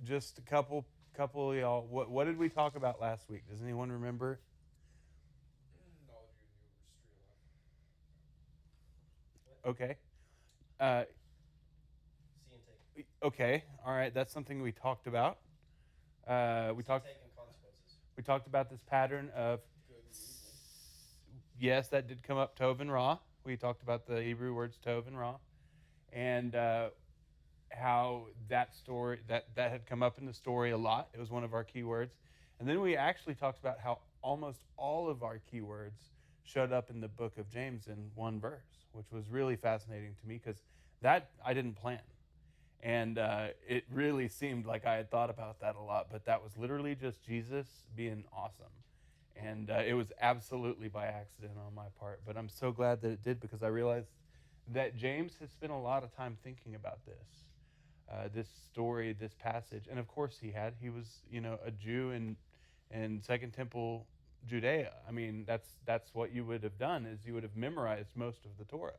just a couple of y'all. What did we talk about last week? Does anyone remember? Okay. Uh, See and take. okay. All right. That's something we talked about. We talked. Taking consequences. We talked about this pattern of. Yes, that did come up. Tov and Ra. We talked about the Hebrew words Tov and Ra, and how that story that had come up in the story a lot. It was one of our key words, and then we actually talked about how almost all of our key words showed up in the book of James in one verse, which was really fascinating to me because that I didn't plan. And it really seemed like I had thought about that a lot, but that was literally just Jesus being awesome. And it was absolutely by accident on my part. But I'm so glad that it did because I realized that James has spent a lot of time thinking about this story, this passage. And of course he had. He was, a Jew in Second Temple Judea. I mean, that's what you would have done is you would have memorized most of the Torah.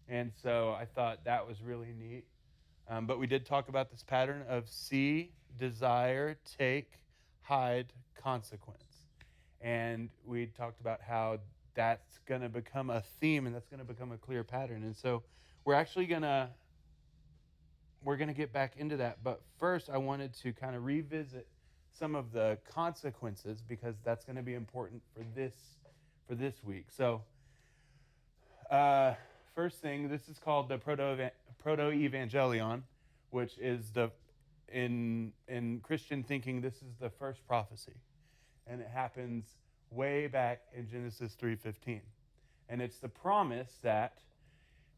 And so I thought that was really neat. But we did talk about this pattern of see, desire, take, hide, consequence. And we talked about how that's going to become a theme and that's going to become a clear pattern. And so we're going to get back into that. But first, I wanted to kind of revisit some of the consequences because that's going to be important for this week. So first thing, this is called the proto-evangelion, which is in Christian thinking, this is the first prophecy. And it happens way back in Genesis 3:15. And it's the promise that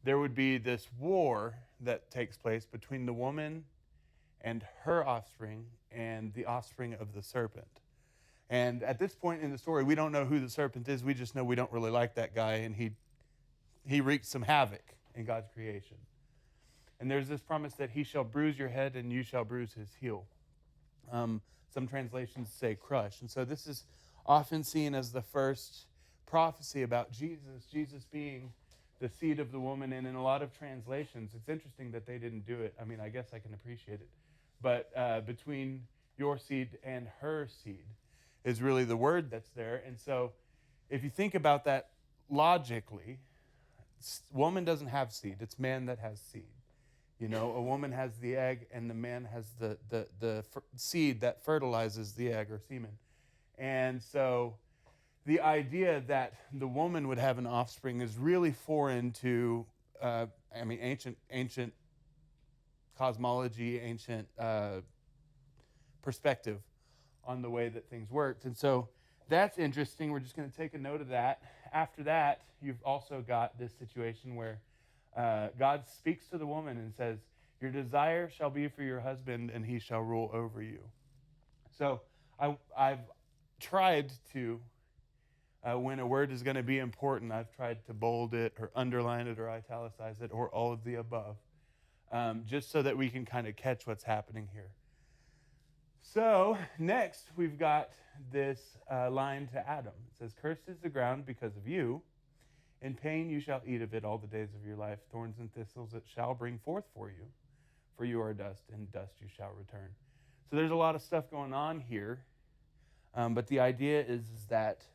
there would be this war that takes place between the woman and her offspring and the offspring of the serpent. And at this point in the story, we don't know who the serpent is. We just know we don't really like that guy, and he wreaked some havoc in God's creation. And there's this promise that he shall bruise your head and you shall bruise his heel. Some translations say crush. And so this is often seen as the first prophecy about Jesus being the seed of the woman. And in a lot of translations, it's interesting that they didn't do it. I mean, I guess I can appreciate it. But between your seed and her seed is really the word that's there. And so if you think about that logically, woman doesn't have seed. It's man that has seed. A woman has the egg and the man has the seed that fertilizes the egg or semen. And so the idea that the woman would have an offspring is really foreign to, ancient cosmology, ancient perspective on the way that things worked. And so that's interesting. We're just going to take a note of that. After that, you've also got this situation where God speaks to the woman and says, your desire shall be for your husband and he shall rule over you. So I've tried to, when a word is going to be important, I've tried to bold it or underline it or italicize it or all of the above, just so that we can kind of catch what's happening here. So next we've got this line to Adam. It says, cursed is the ground because of you. In pain you shall eat of it all the days of your life. Thorns and thistles it shall bring forth for you. For you are dust, and dust you shall return. So there's a lot of stuff going on here. But the idea is that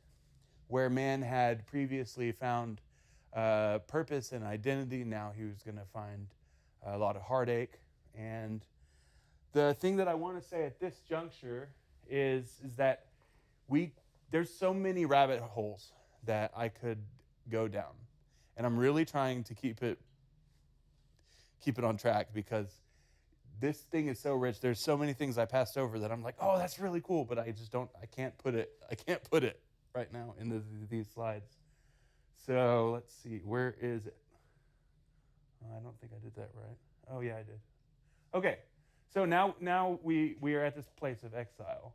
where man had previously found purpose and identity, now he was going to find a lot of heartache. And the thing that I want to say at this juncture is that there's so many rabbit holes that I could go down. And I'm really trying to keep it on track because this thing is so rich. There's so many things I passed over that I'm like, oh, that's really cool, but I can't put it right now in these slides. So let's see, where is it? I don't think I did that right. Oh yeah, I did. Okay, so now we are at this place of exile,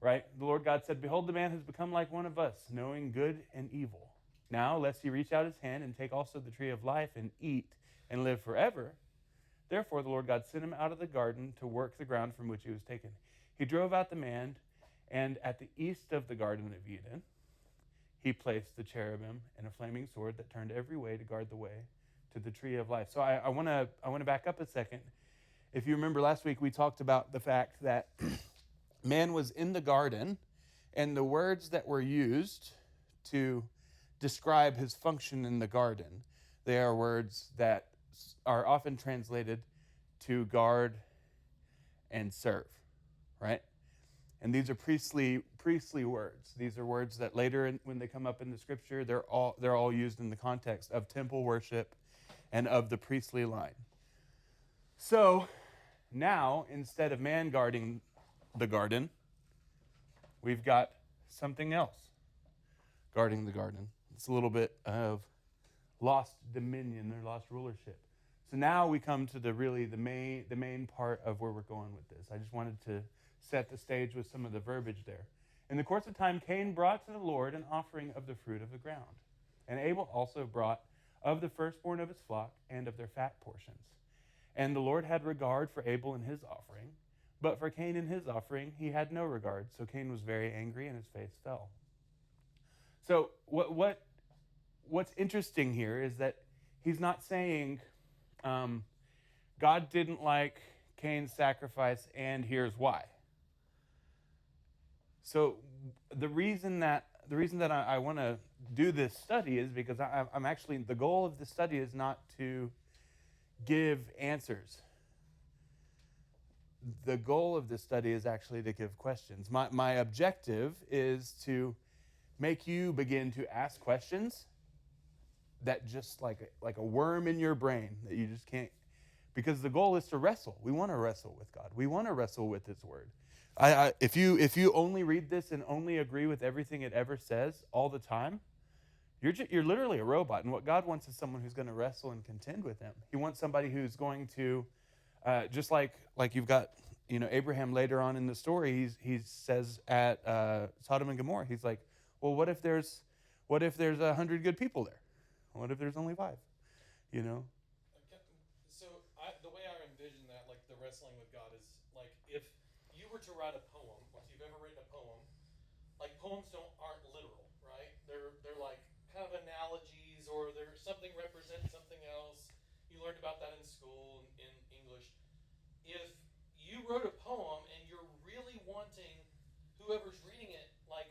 right? The Lord God said, behold, the man has become like one of us, knowing good and evil. Now, lest he reach out his hand and take also the tree of life and eat and live forever. Therefore, the Lord God sent him out of the garden to work the ground from which he was taken. He drove out the man, and at the east of the Garden of Eden, he placed the cherubim and a flaming sword that turned every way to guard the way to the tree of life. So I want to back up a second If you remember last week, we talked about the fact that man was in the garden, and the words that were used to describe his function in the garden, they are words that are often translated to guard and serve, right? And these are priestly words. These are words that later, when they come up in the scripture, they're all used in the context of temple worship and of the priestly line. So now, instead of man guarding the garden, we've got something else guarding the garden. It's a little bit of lost dominion or lost rulership. So now we come to the main part of where we're going with this. I just wanted to set the stage with some of the verbiage there. In the course of time, Cain brought to the Lord an offering of the fruit of the ground. And Abel also brought of the firstborn of his flock and of their fat portions. And the Lord had regard for Abel and his offering, but for Cain and his offering he had no regard. So Cain was very angry and his face fell. So what's interesting here is that he's not saying God didn't like Cain's sacrifice and here's why. So the reason that I want to do this study is because I'm actually, the goal of the study is not to give answers. The goal of this study is actually to give questions. My objective is to make you begin to ask questions that just like a worm in your brain that you just can't, because the goal is to wrestle. We want to wrestle with God. We want to wrestle with His Word. If you only read this and only agree with everything it ever says all the time, you're literally a robot. And what God wants is someone who's going to wrestle and contend with Him. He wants somebody who's going to, just like you've got Abraham later on in the story. He says at Sodom and Gomorrah, he's like, well, what if there's 100 good people there? What if there's only 5? So the way I envision that, like the wrestling with God, is like if you were to write a poem, if you've ever written a poem, like poems aren't literal, right? They're like kind of analogies, or they're something represents something else. You learned about that in school in English. If you wrote a poem and you're really wanting whoever's reading it, like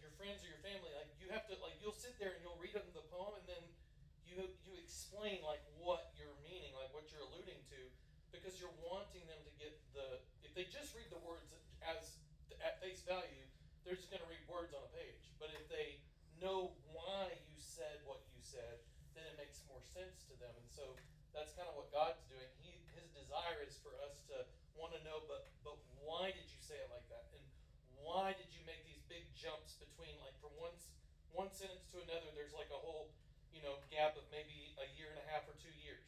your friends or your family, like you have to, like you'll sit there and you'll read them the poem, and then you explain like what you're meaning, like what you're alluding to, because you're wanting them to get if they just read the words as at face value, they're just going to read words on a page. But if they know why you said what you said, then it makes more sense to them. And so that's kind of what God's doing. His desire is for us to want to know, but why did you say it like that? And why did you make these big jumps between, like, from one sentence to another? There's like a whole gap of maybe a year and a half or 2 years,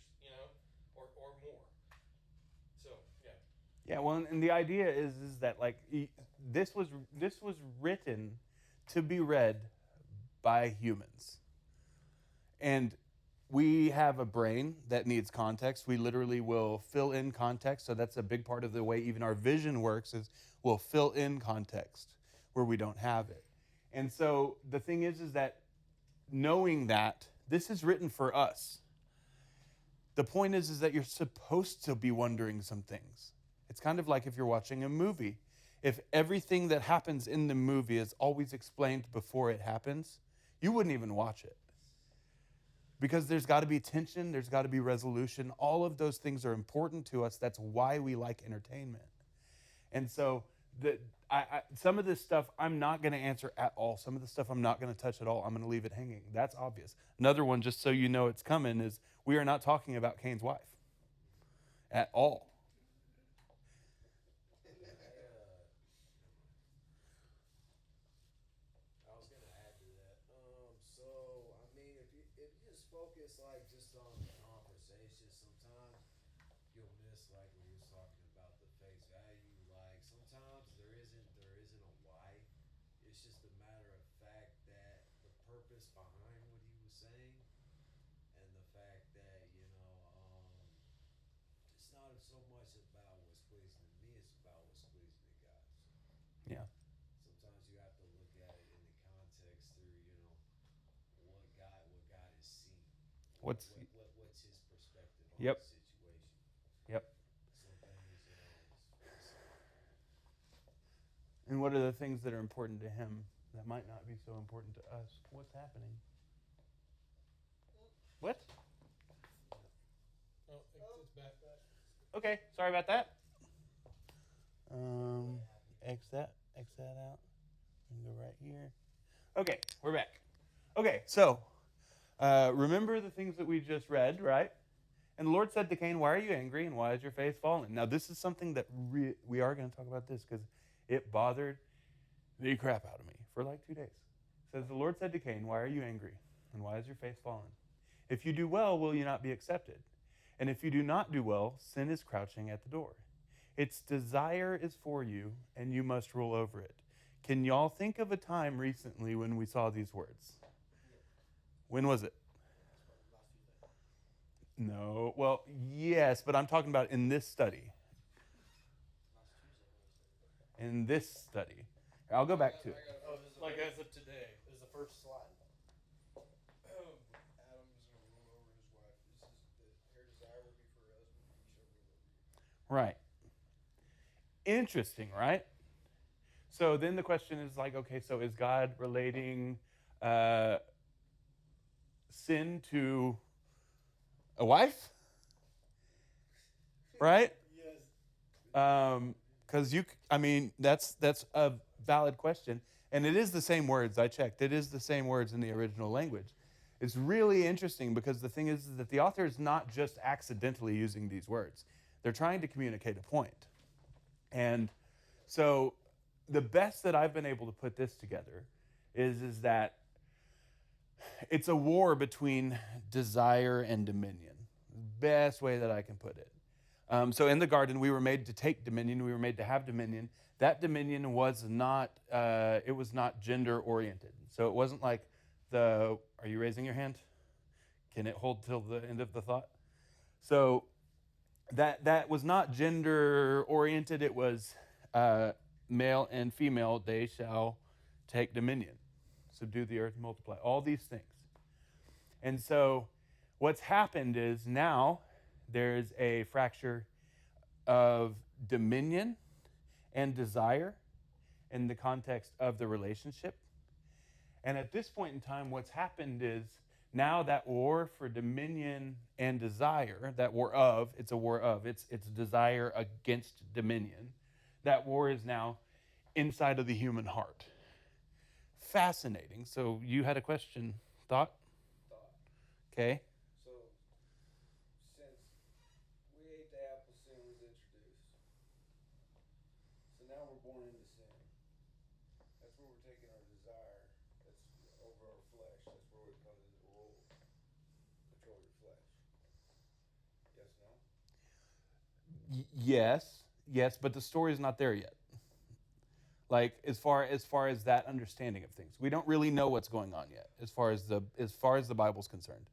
or more. So yeah. Yeah, well, and the idea is that like this was written to be read by humans, and we have a brain that needs context. We literally will fill in context. So that's a big part of the way even our vision works, is we'll fill in context where we don't have it. And so the thing is that knowing that this is written for us, the point is that you're supposed to be wondering some things. It's kind of like if you're watching a movie. If everything that happens in the movie is always explained before it happens, you wouldn't even watch it. Because there's got to be tension, there's got to be resolution. All of those things are important to us. That's why we like entertainment. And so some of this stuff I'm not going to answer at all. Some of the stuff I'm not going to touch at all. I'm going to leave it hanging. That's obvious. Another one, just so you know it's coming, is we are not talking about Cain's wife at all. I was gonna add to that. So I mean, if you just focus like just on the conversation, sometimes you'll miss like when you're talking about the face value. Like sometimes there isn't a why. It's just a matter of fact that the purpose behind what he was saying, and the fact that it's not so much about what's pleasing to me. It's about what's pleasing to God. So. Yeah. Sometimes you have to look at it in the context through, what God is seeing. What's What's His perspective on Yep. the situation. Yep. So And what are the things that are important to him that might not be so important to us? What's happening? What? Oh, it's back. Okay, sorry about that. X that out, and go right here. Okay, we're back. Okay, so remember the things that we just read, right? And the Lord said to Cain, "Why are you angry, and why is your face fallen?" Now, this is something that we are going to talk about this because it bothered the crap out of me for like 2 days. It says, the Lord said to Cain, "Why are you angry, and why is your face fallen? If you do well, will you not be accepted? And if you do not do well, sin is crouching at the door. Its desire is for you, and you must rule over it." Can y'all think of a time recently when we saw these words? When was it? No. Well, yes, but I'm talking about in this study. In this study. I'll go back to it. Like as of today is the first slide. Adam's going to rule over his wife. This is her desire will be for her husband, and he shall rule over you. Right. Interesting, right? So then the question is like, okay, so is God relating sin to a wife? Right? Yes. Because that's a valid question. And it is the same words. I checked. It is the same words in the original language. It's really interesting because the thing is that the author is not just accidentally using these words. They're trying to communicate a point. And so the best that I've been able to put this together is that it's a war between desire and dominion. Best way that I can put it. So in the garden, we were made to take dominion. We were made to have dominion. That dominion was not gender oriented. So it wasn't like are you raising your hand? Can it hold till the end of the thought? So that was not gender oriented. It was male and female, they shall take dominion, subdue the earth, multiply, all these things. And so what's happened is now there's a fracture of dominion and desire in the context of the relationship. And at this point in time, what's happened is now that war for dominion and desire, it's a war of, it's desire against dominion. That war is now inside of the human heart. Fascinating. So you had a question, thought? Okay. So, since we ate the apple, sin was introduced. So now we're born into sin. That's where we're taking our desire. That's over our flesh. That's where it comes into rule. Control your flesh. Yes, no? Yes, but the story's not there yet. Like as far as that understanding of things, we don't really know what's going on yet, as far as the Bible's concerned.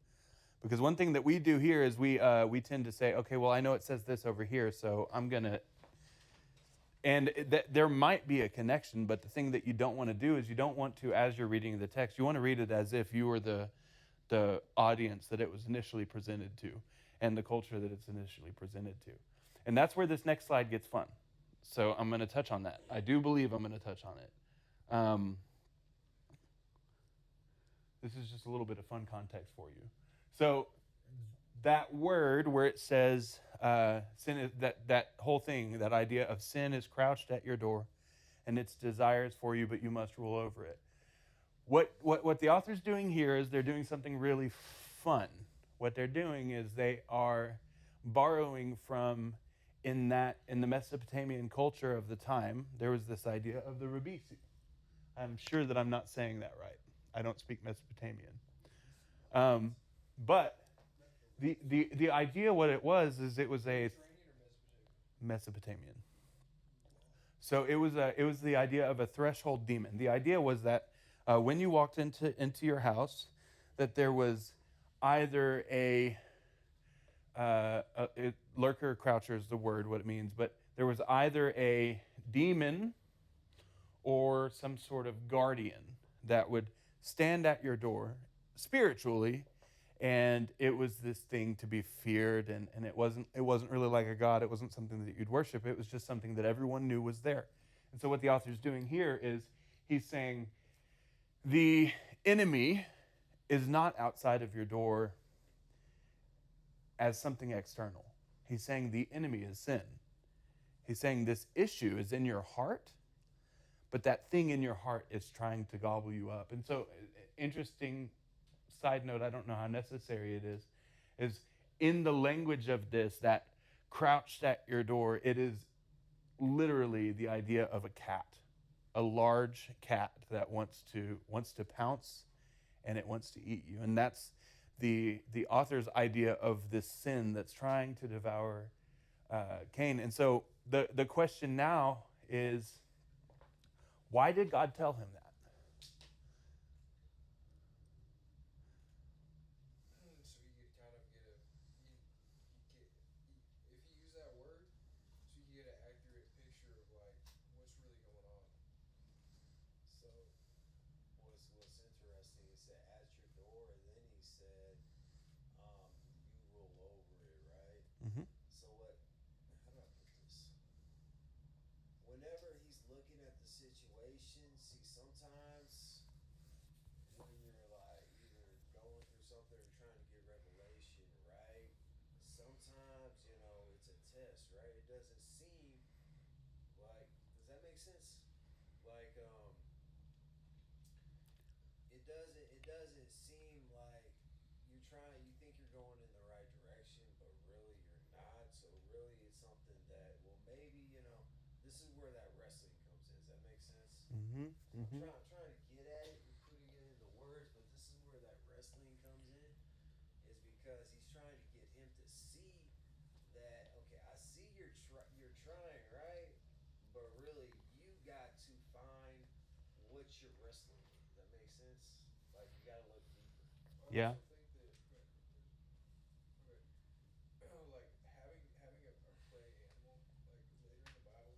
Because one thing that we do here is we tend to say, okay, well, I know it says this over here, so I'm gonna. And there might be a connection, but the thing that you don't want to do is you don't want to, as you're reading the text, you want to read it as if you were the audience that it was initially presented to, and the culture that it's initially presented to. And that's where this next slide gets fun. So I'm going to touch on that. I do believe I'm going to touch on it. This is just a little bit of fun context for you. So that word where it says sin is that whole thing, that idea of sin is crouched at your door, and its desires for you, but you must rule over it. What the author's doing here is they're doing something really fun. What they're doing is they are borrowing from in the Mesopotamian culture of the time, there was this idea of the Rabisi. I'm sure that I'm not saying that right. I don't speak Mesopotamian. But the idea, what it was, is it was a Mesopotamian. So it was the idea of a threshold demon. The idea was that when you walked into your house, that there was either a lurker, croucher is the word, what it means, but there was either a demon or some sort of guardian that would stand at your door spiritually, and it was this thing to be feared, and it wasn't really like a god. It wasn't something that you'd worship. It was just something that everyone knew was there. And so what the author's doing here is he's saying the enemy is not outside of your door as something external. He's saying the enemy is sin. He's saying this issue is in your heart, but that thing in your heart is trying to gobble you up. And so, interesting side note, I don't know how necessary it is in the language of this, that crouched at your door, it is literally the idea of a cat, a large cat that wants to pounce, and it wants to eat you. And that's the author's idea of this sin that's trying to devour Cain. And so the question now is, why did God tell him that? So you could kind of get if you use that word, so you get an accurate picture of like what's really going on. So what's interesting is that at your door, and then he said, you rule over it, right? Mm-hmm. So how do I put this? Whenever he's looking at the situation, see, sometimes when you're like either going through something or trying to get revelation, right? Sometimes, it's a test, right? It doesn't seem like, does that make sense? Like, it doesn't seem like you think you're going in the right direction, but really you're not. So really it's something that, well, maybe, this is where that wrestling comes in. Does that make sense? Mm-hmm. Mm-hmm. I'm trying to get at it and putting it into words, but this is where that wrestling comes in, is because he's trying to get him to see that, okay, I see you're trying, right? But really, you got to find what you're wrestling with. Does that make sense? Like, you got to look deeper. Yeah. I also think that, like having a prey animal, like later in the Bible,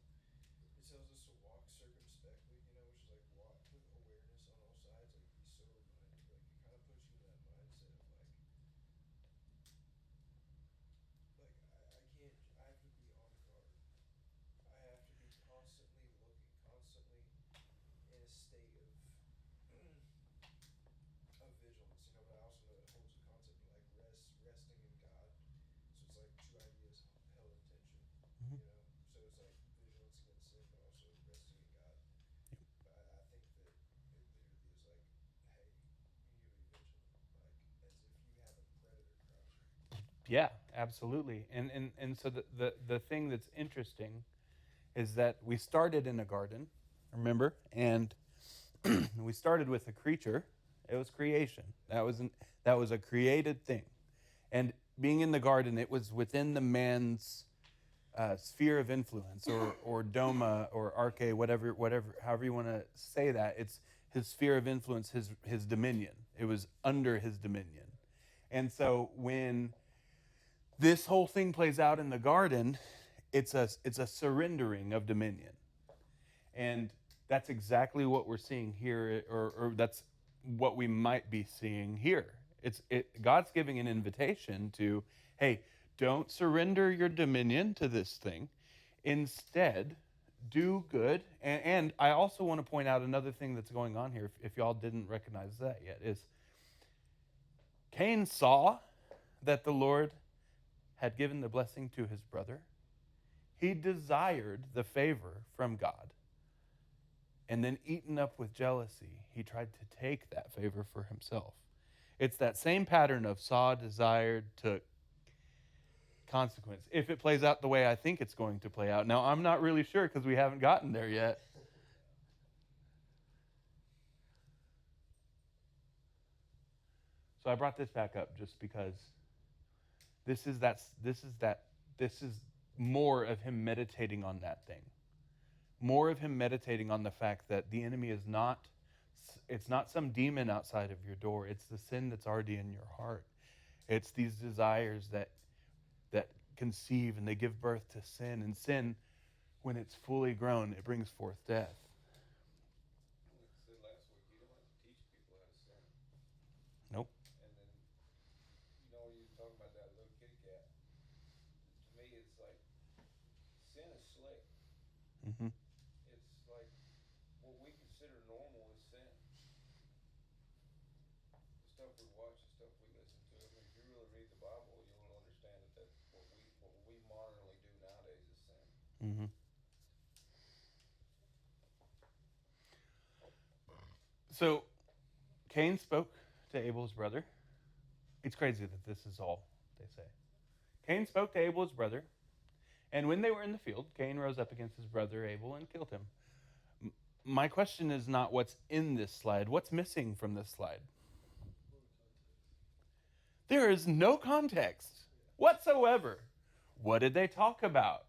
it tells us to walk circumspectly, which is like walk with awareness on all sides, like be sober minded. Like it kind of puts you in that mindset of I have to be on guard. I have to be constantly looking, constantly in a state of of vigilance, but I also know it holds a concept of like resting in God. So it's like two ideas held in tension, Mm-hmm. So it's like vigilance against sin, but also resting in God. But I think that it literally is like, hey, you need to be vigilant, like as if you have a predator crouching. Yeah, absolutely. And so the thing that's interesting is that we started in a garden, remember? And we started with a creature. It was creation. That was a created thing. And being in the garden, it was within the man's sphere of influence, or doma, or arche, whatever, however you want to say that. It's his sphere of influence, his dominion. It was under his dominion. And so when this whole thing plays out in the garden, it's a surrendering of dominion. And that's exactly what we're seeing here, or that's what we might be seeing here. God's giving an invitation to, hey, don't surrender your dominion to this thing. Instead, do good. And I also want to point out another thing that's going on here, if y'all didn't recognize that yet, is Cain saw that the Lord had given the blessing to his brother. He desired the favor from God. And then, eaten up with jealousy, he tried to take that favor for himself. It's that same pattern of saw, desired, took, consequence, if it plays out the way I think it's going to play out. Now, I'm not really sure because we haven't gotten there yet. So I brought this back up just because this is more of him meditating on that thing. More of him meditating on the fact that the enemy is not, it's not some demon outside of your door. It's the sin that's already in your heart. It's these desires that conceive and they give birth to sin. And sin, when it's fully grown, it brings forth death. Like I said last week, you don't have to teach people how to sin. Nope. And then, you talking about that little kitty cat. To me, it's like sin is slick. Mm-hmm. It's like Mm-hmm. So Cain spoke to Abel's brother. It's crazy that this is all they say. Cain spoke to Abel, his brother, and when they were in the field, Cain rose up against his brother Abel and killed him. My question is not what's in this slide. What's missing from this slide? There is no context whatsoever. What did they talk about?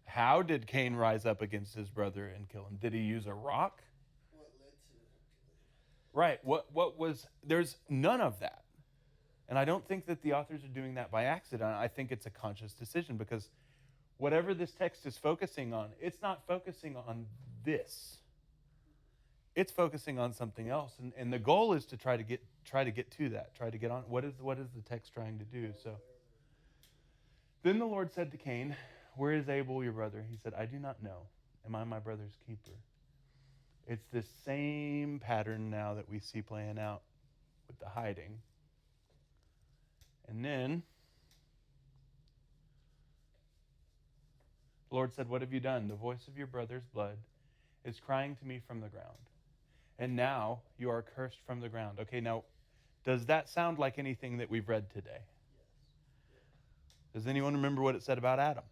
How did Cain rise up against his brother and kill him? Did he use a rock? What led to him killing him? Right. What was, there's none of that. And I don't think that the authors are doing that by accident. I think it's a conscious decision because whatever this text is focusing on, it's not focusing on this. It's focusing on something else. And the goal is to try to get to that, try to get on. What is the text trying to do? So then the Lord said to Cain, "Where is Abel, your brother?" He said, "I do not know. Am I my brother's keeper?" It's this same pattern now that we see playing out with the hiding. And then the Lord said, "What have you done? The voice of your brother's blood is crying to me from the ground. And now you are cursed from the ground." Okay, now, does that sound like anything that we've read today? Does anyone remember what it said about Adam?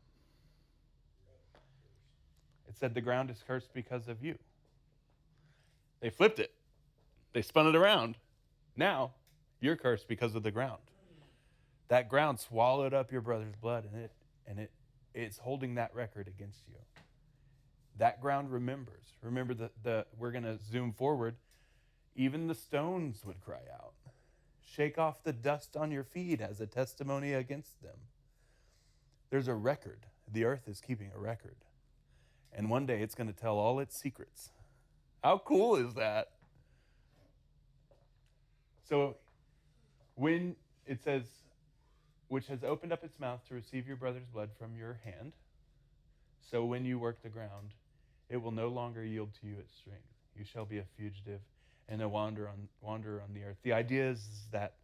It said the ground is cursed because of you. They flipped it. They spun it around. Now, you're cursed because of the ground. That ground swallowed up your brother's blood, and it's holding that record against you. That ground remembers. Remember, we're going to zoom forward. Even the stones would cry out. Shake off the dust on your feet as a testimony against them. There's a record. The earth is keeping a record. And one day it's going to tell all its secrets. How cool is that? So when it says, which has opened up its mouth to receive your brother's blood from your hand, so when you work the ground, it will no longer yield to you its strength. You shall be a fugitive and a wanderer on the earth. The idea is that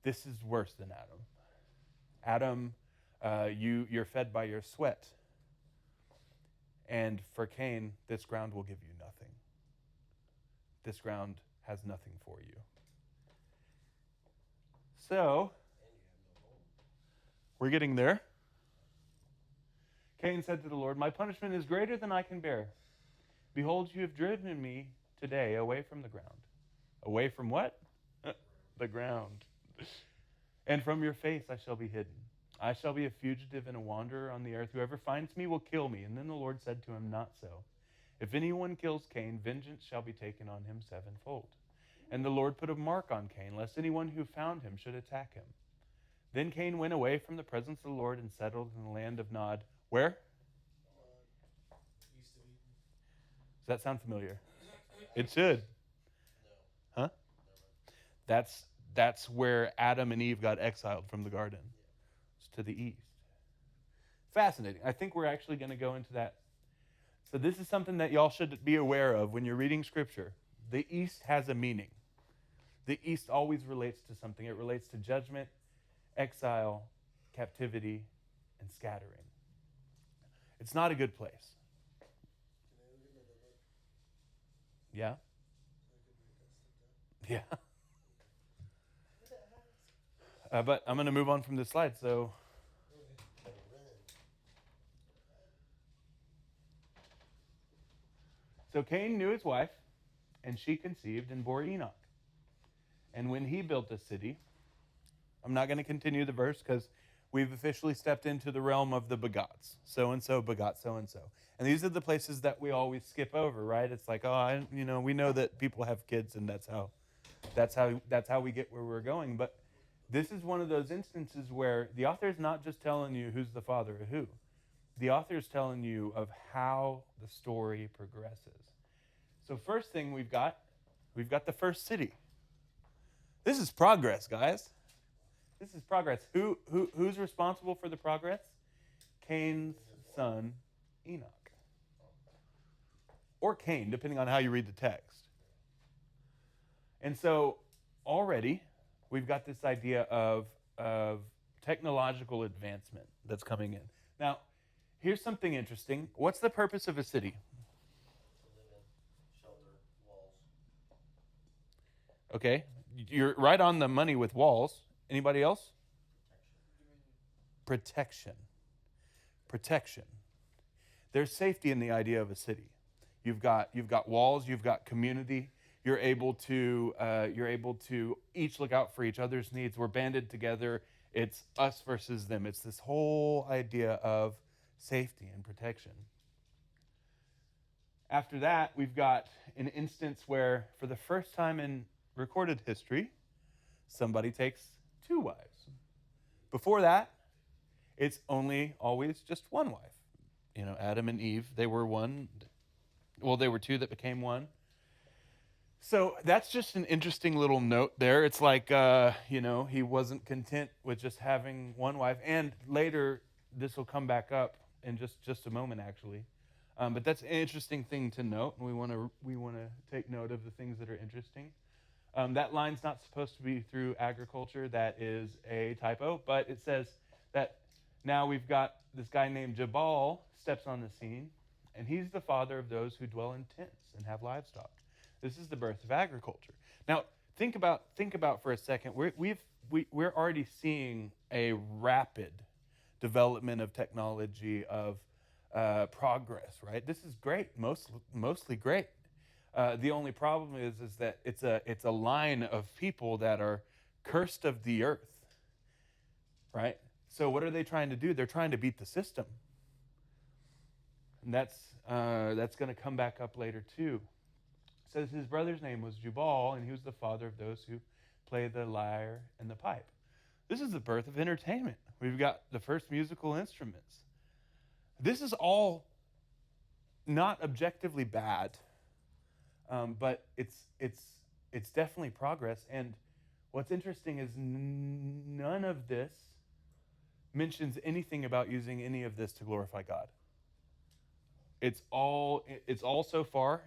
this is worse than Adam. Adam, you're fed by your sweat. And for Cain, this ground will give you nothing. This ground has nothing for you. So, we're getting there. Cain said to the Lord, "My punishment is greater than I can bear. Behold, you have driven me today away from the ground." Away from what? The ground. "And from your face I shall be hidden. I shall be a fugitive and a wanderer on the earth. Whoever finds me will kill me." And then the Lord said to him, "Not so. If anyone kills Cain, vengeance shall be taken on him sevenfold." And the Lord put a mark on Cain, lest anyone who found him should attack him. Then Cain went away from the presence of the Lord and settled in the land of Nod. Where? East of Eden. Does that sound familiar? It should. No. Huh? That's where Adam and Eve got exiled from the garden. It's to the east. Fascinating. I think we're actually going to go into that. So this is something that y'all should be aware of when you're reading Scripture. The east has a meaning. The east always relates to something. It relates to judgment, exile, captivity, and scattering. It's not a good place. Yeah? Yeah. But I'm going to move on from this slide. So Cain knew his wife, and she conceived and bore Enoch. And when he built a city, I'm not going to continue the verse because we've officially stepped into the realm of the begots. So-and-so begot so-and-so. And these are the places that we always skip over, right? It's like, we know that people have kids, and that's how we get where we're going. But this is one of those instances where the author is not just telling you who's the father of who. The author is telling you of how the story progresses. So first thing we've got the first city. This is progress, guys. This is progress. Who's responsible for the progress? Cain's son, Enoch. Or Cain, depending on how you read the text. And so already we've got this idea of technological advancement that's coming in. Now, Here's something interesting. What's the purpose of a city? To live in, shelter, walls. Okay, you're right on the money with walls. Anybody else? Protection. Protection. There's safety in the idea of a city. You've got walls. You've got community. You're able to each look out for each other's needs. We're banded together. It's us versus them. It's this whole idea of safety and protection. After that, we've got an instance where, for the first time in recorded history, somebody takes two wives. Before that, it's only always just one wife. You know, Adam and Eve, they were one. Well, they were two that became one. So that's just an interesting little note there. It's like, he wasn't content with just having one wife. And later, this will come back up in just a moment, actually. But that's an interesting thing to note, and we want to take note of the things that are interesting. That line's not supposed to be through agriculture. That is a typo, but it says that now we've got this guy named Jabal steps on the scene, and he's the father of those who dwell in tents and have livestock. This is the birth of agriculture. Now, think about for a second. We're already seeing a rapid development of technology, of progress, right? This is great, mostly great. The only problem is that it's a line of people that are cursed of the earth, right? So what are they trying to do? They're trying to beat the system, and that's going to come back up later too. It says his brother's name was Jubal, and he was the father of those who play the lyre and the pipe. This is the birth of entertainment. We've got the first musical instruments. This is all not objectively bad, but it's definitely progress. And what's interesting is none of this mentions anything about using any of this to glorify God. It's all so far.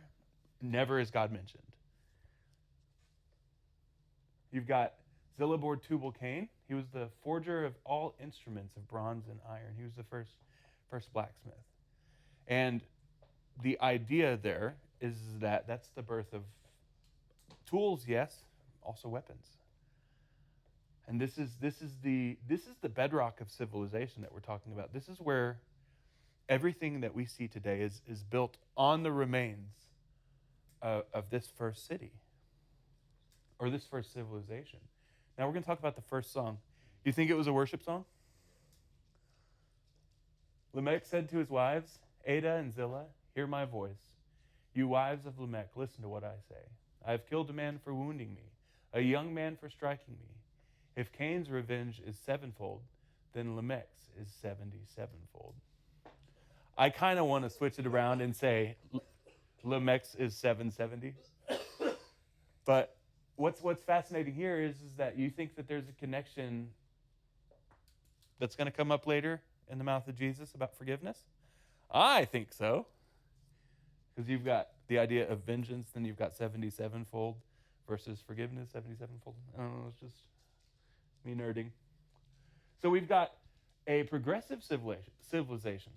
Never is God mentioned. You've got Zillabor Tubal Cain. He was the forger of all instruments of bronze and iron. He was the first blacksmith. And the idea there is that that's the birth of tools, yes, also weapons. And this is the bedrock of civilization that we're talking about. This is where everything that we see today is built on the remains of this first city, or this first civilization. Now we're going to talk about the first song. Do you think it was a worship song? Lamech said to his wives, Ada and Zillah, hear my voice. You wives of Lamech, listen to what I say. I have killed a man for wounding me, a young man for striking me. If Cain's revenge is sevenfold, then Lamech's is 77-fold. I kind of want to switch it around and say Lamech's is 770. But what's fascinating here is that you think that there's a connection that's going to come up later in the mouth of Jesus about forgiveness? I think so. Because you've got the idea of vengeance, then you've got 77-fold versus forgiveness, 77-fold. I don't know, it's just me nerding. So we've got a progressive civilization.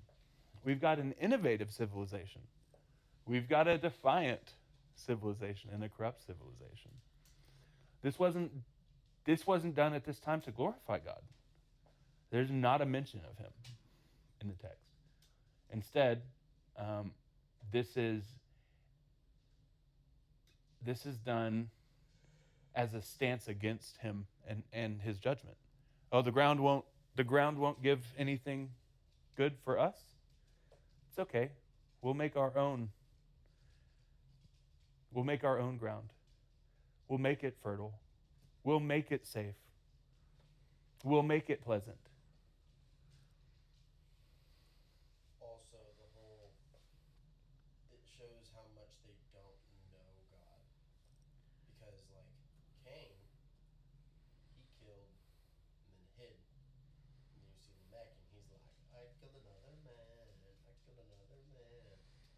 We've got an innovative civilization. We've got a defiant civilization and a corrupt civilization. This wasn't done at this time to glorify God. There's not a mention of him in the text. Instead, this is done as a stance against him and his judgment. Oh, the ground won't give anything good for us. It's okay. We'll make our own ground. We'll make it fertile. We'll make it safe. We'll make it pleasant. Also, it shows how much they don't know God. Because, like, Cain, he killed and then hid. And then you see Lamech, and he's like, I killed another man. I killed another man.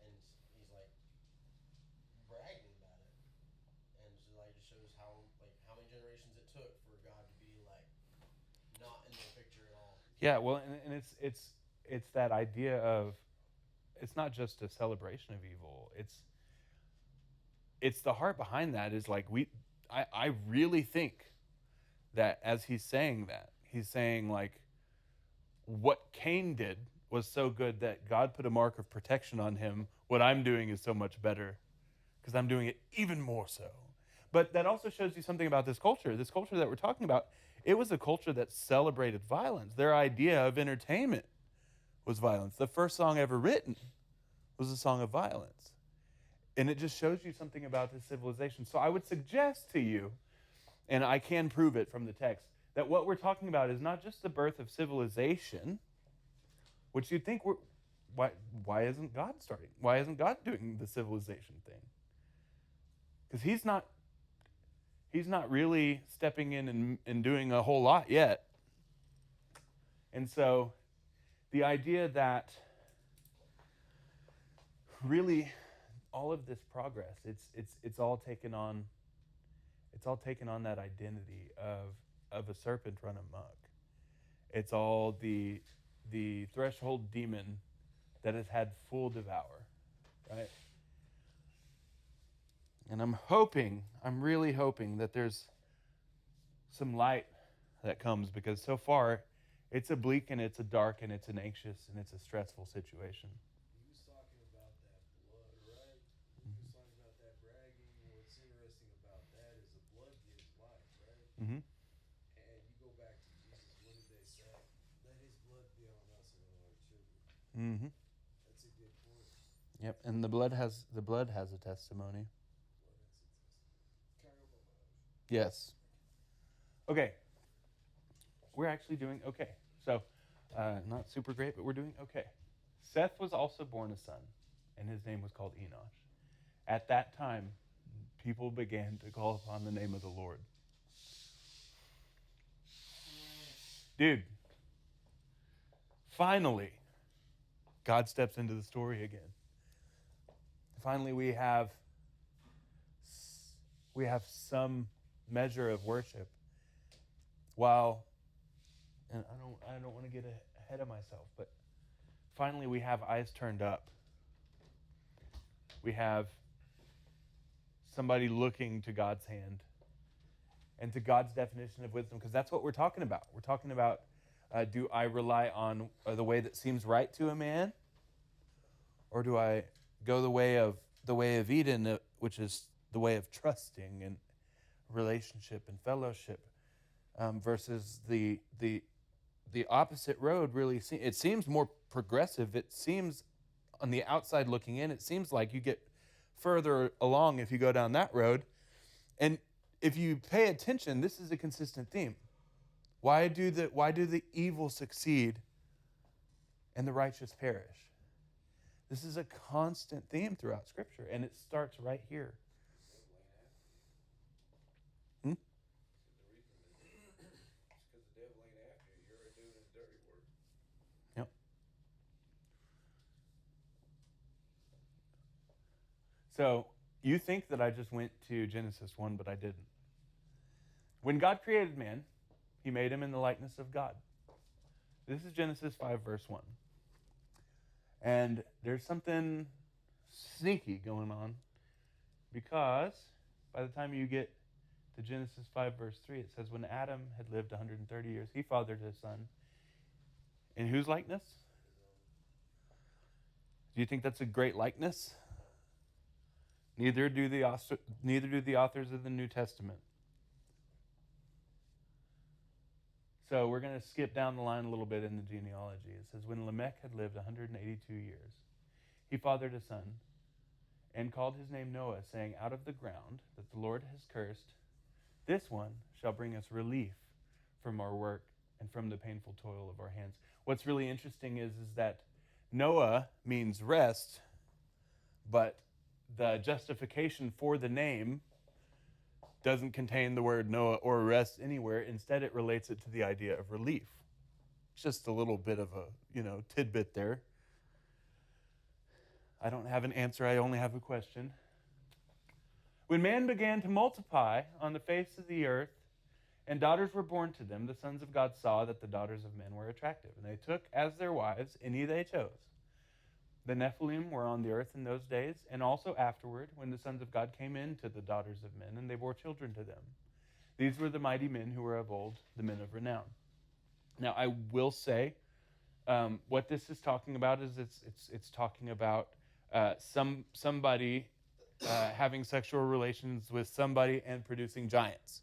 And he's like bragging about it. And so, like, it shows how many generations it took for God to be like not in the picture at all. Yeah, well, and it's that idea of, it's not just a celebration of evil. It's the heart behind that is like I really think that as he's saying that, he's saying like what Cain did was so good that God put a mark of protection on him. What I'm doing is so much better because I'm doing it even more so. But that also shows you something about this culture. This culture that we're talking about, it was a culture that celebrated violence. Their idea of entertainment was violence. The first song ever written was a song of violence. And it just shows you something about this civilization. So I would suggest to you, and I can prove it from the text, that what we're talking about is not just the birth of civilization, which you'd think, why isn't God starting? Why isn't God doing the civilization thing? Because he's not really stepping in and doing a whole lot yet. And so the idea that really all of this progress, it's all taken on that identity of a serpent run amok. It's all the threshold demon that has had full devour, right? And I'm really hoping that there's some light that comes, because so far it's a bleak and it's a dark and it's an anxious and it's a stressful situation. He was talking about that blood, right? He was talking about that bragging. What's interesting about that is the blood gives life, right? Mm-hmm. And you go back to Jesus, what did they say? Let his blood be on us and on our children. Mm-hmm. That's a good point. Yep, and the blood has a testimony. Yes. Okay. We're actually doing okay. So, not super great, but we're doing okay. Seth was also born a son, and his name was called Enosh. At that time, people began to call upon the name of the Lord. Dude, finally, God steps into the story again. Finally, we have some measure of worship. While, and I don't want to get ahead of myself, but finally we have eyes turned up. We have somebody looking to God's hand and to God's definition of wisdom, because that's what we're talking about. We're talking about, do I rely on the way that seems right to a man, or do I go the way of Eden, which is the way of trusting and relationship and fellowship, versus the opposite road? Really, it seems more progressive. It seems, on the outside looking in, it seems like you get further along if you go down that road. And if you pay attention, this is a consistent theme. Why do the evil succeed and the righteous perish? This is a constant theme throughout Scripture, and it starts right here. The reason is because the devil ain't after you. You're doing his dirty work. Yep. So you think that I just went to Genesis 1, but I didn't. When God created man, he made him in the likeness of God. This is Genesis 5, verse 1. And there's something sneaky going on, because by the time you get to Genesis 5, verse 3, it says, when Adam had lived 130 years, he fathered his son. In whose likeness? Do you think that's a great likeness? Neither do the authors of the New Testament. So we're going to skip down the line a little bit in the genealogy. It says, when Lamech had lived 182 years, he fathered a son and called his name Noah, saying, out of the ground that the Lord has cursed, this one shall bring us relief from our work and from the painful toil of our hands. What's really interesting is that Noah means rest, but the justification for the name doesn't contain the word Noah or rest anywhere. Instead, it relates it to the idea of relief. It's just a little bit of a, tidbit there. I don't have an answer. I only have a question. When man began to multiply on the face of the earth, And daughters were born to them. The sons of God saw that the daughters of men were attractive, and they took as their wives any they chose. The Nephilim were on the earth in those days, and also afterward, when the sons of God came in to the daughters of men, and they bore children to them. These were the mighty men who were of old, the men of renown. Now, I will say, what this is talking about is it's talking about somebody having sexual relations with somebody and producing giants.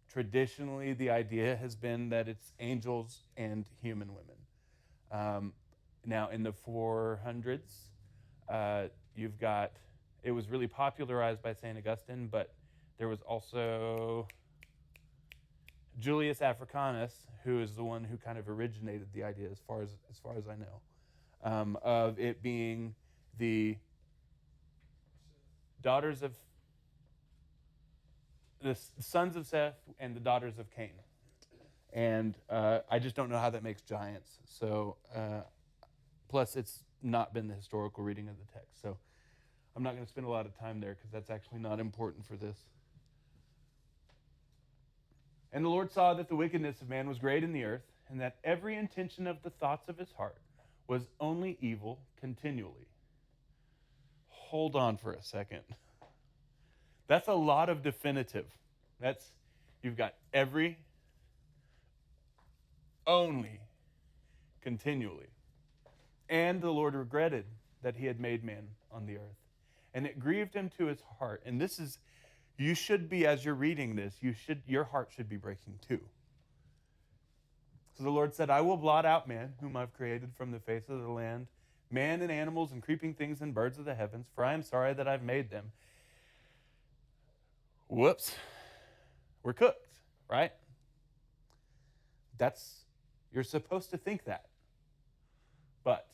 Traditionally, the idea has been that it's angels and human women. Now, in the 400s, you've got, it was really popularized by St. Augustine, but there was also Julius Africanus, who is the one who kind of originated the idea, as far as I know, of it being the daughters of the sons of Seth and the daughters of Cain. And I just don't know how that makes giants. So, plus it's not been the historical reading of the text. So I'm not going to spend a lot of time there because that's actually not important for this. And the Lord saw that the wickedness of man was great in the earth, and that every intention of the thoughts of his heart was only evil continually. Hold on for a second. That's a lot of definitive. You've got every, only, continually. And the Lord regretted that he had made man on the earth. And it grieved him to his heart. And this is, you should be, as you're reading this, your heart should be breaking too. So the Lord said, I will blot out man, whom I've created from the face of the land, man and animals and creeping things and birds of the heavens, for I am sorry that I've made them. Whoops. We're cooked, right? You're supposed to think that. But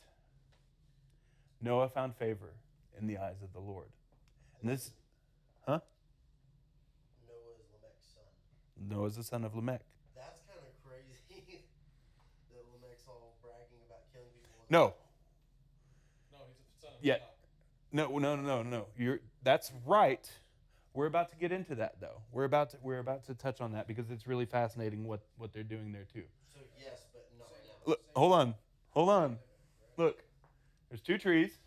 Noah found favor in the eyes of the Lord. And this, Noah is Lamech's son. Noah's the son of Lamech. That's kind of crazy that Lamech's all bragging about killing people. No. No, he's a son of Yeah. Enoch. No. That's right. We're about to get into that, though. We're about to touch on that because it's really fascinating what they're doing there too. So yes, but not right now. Look, hold on. Look, there's two trees.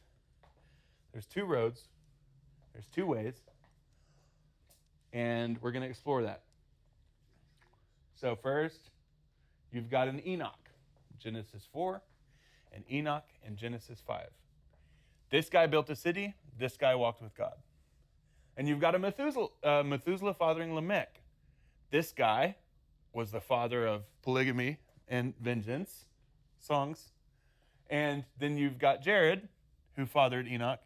There's two roads. There's two ways. And we're going to explore that. So first, you've got an Enoch, Genesis 4, and Enoch in Genesis 5. This guy built a city. This guy walked with God. And you've got a Methuselah fathering Lamech. This guy was the father of polygamy and vengeance songs. And then you've got Jared, who fathered Enoch,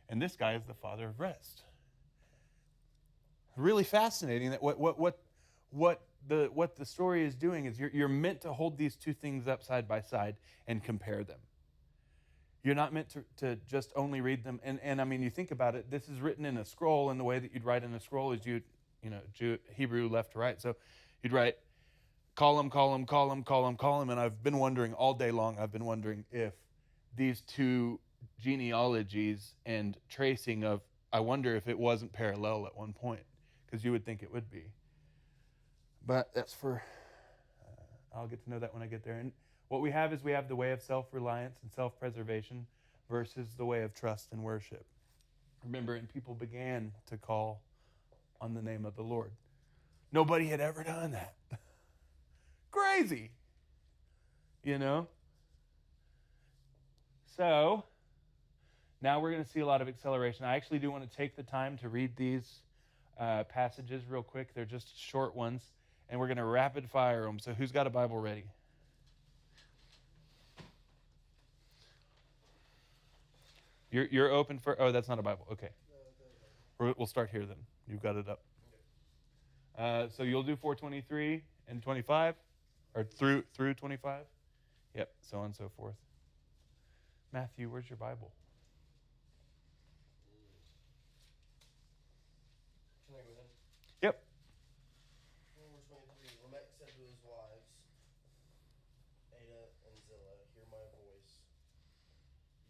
and this guy is the father of rest. Really fascinating that what the story is doing is you're meant to hold these two things up side by side and compare them. You're not meant to just only read them. And I mean, you think about it, this is written in a scroll, and the way that you'd write in a scroll is Hebrew left to right. So you'd write column, and I've been wondering all day long, if these two genealogies and tracing of, I wonder if it wasn't parallel at one point, because you would think it would be. But that's I'll get to know that when I get there. And what we have the way of self-reliance and self-preservation versus the way of trust and worship. Remember, and people began to call on the name of the Lord. Nobody had ever done that. Crazy. So, now we're going to see a lot of acceleration. I actually do want to take the time to read these passages real quick. They're just short ones, and we're going to rapid fire them. So who's got a Bible ready? You're open for... Oh, that's not a Bible. Okay. We'll start here then. You've got it up. So you'll do 4:23 and 25? Or through 25? Yep, so on and so forth. Matthew, where's your Bible? Can I go ahead? Yep. Verse 23. Lamech said to his wives, Ada and Zillah, hear my voice,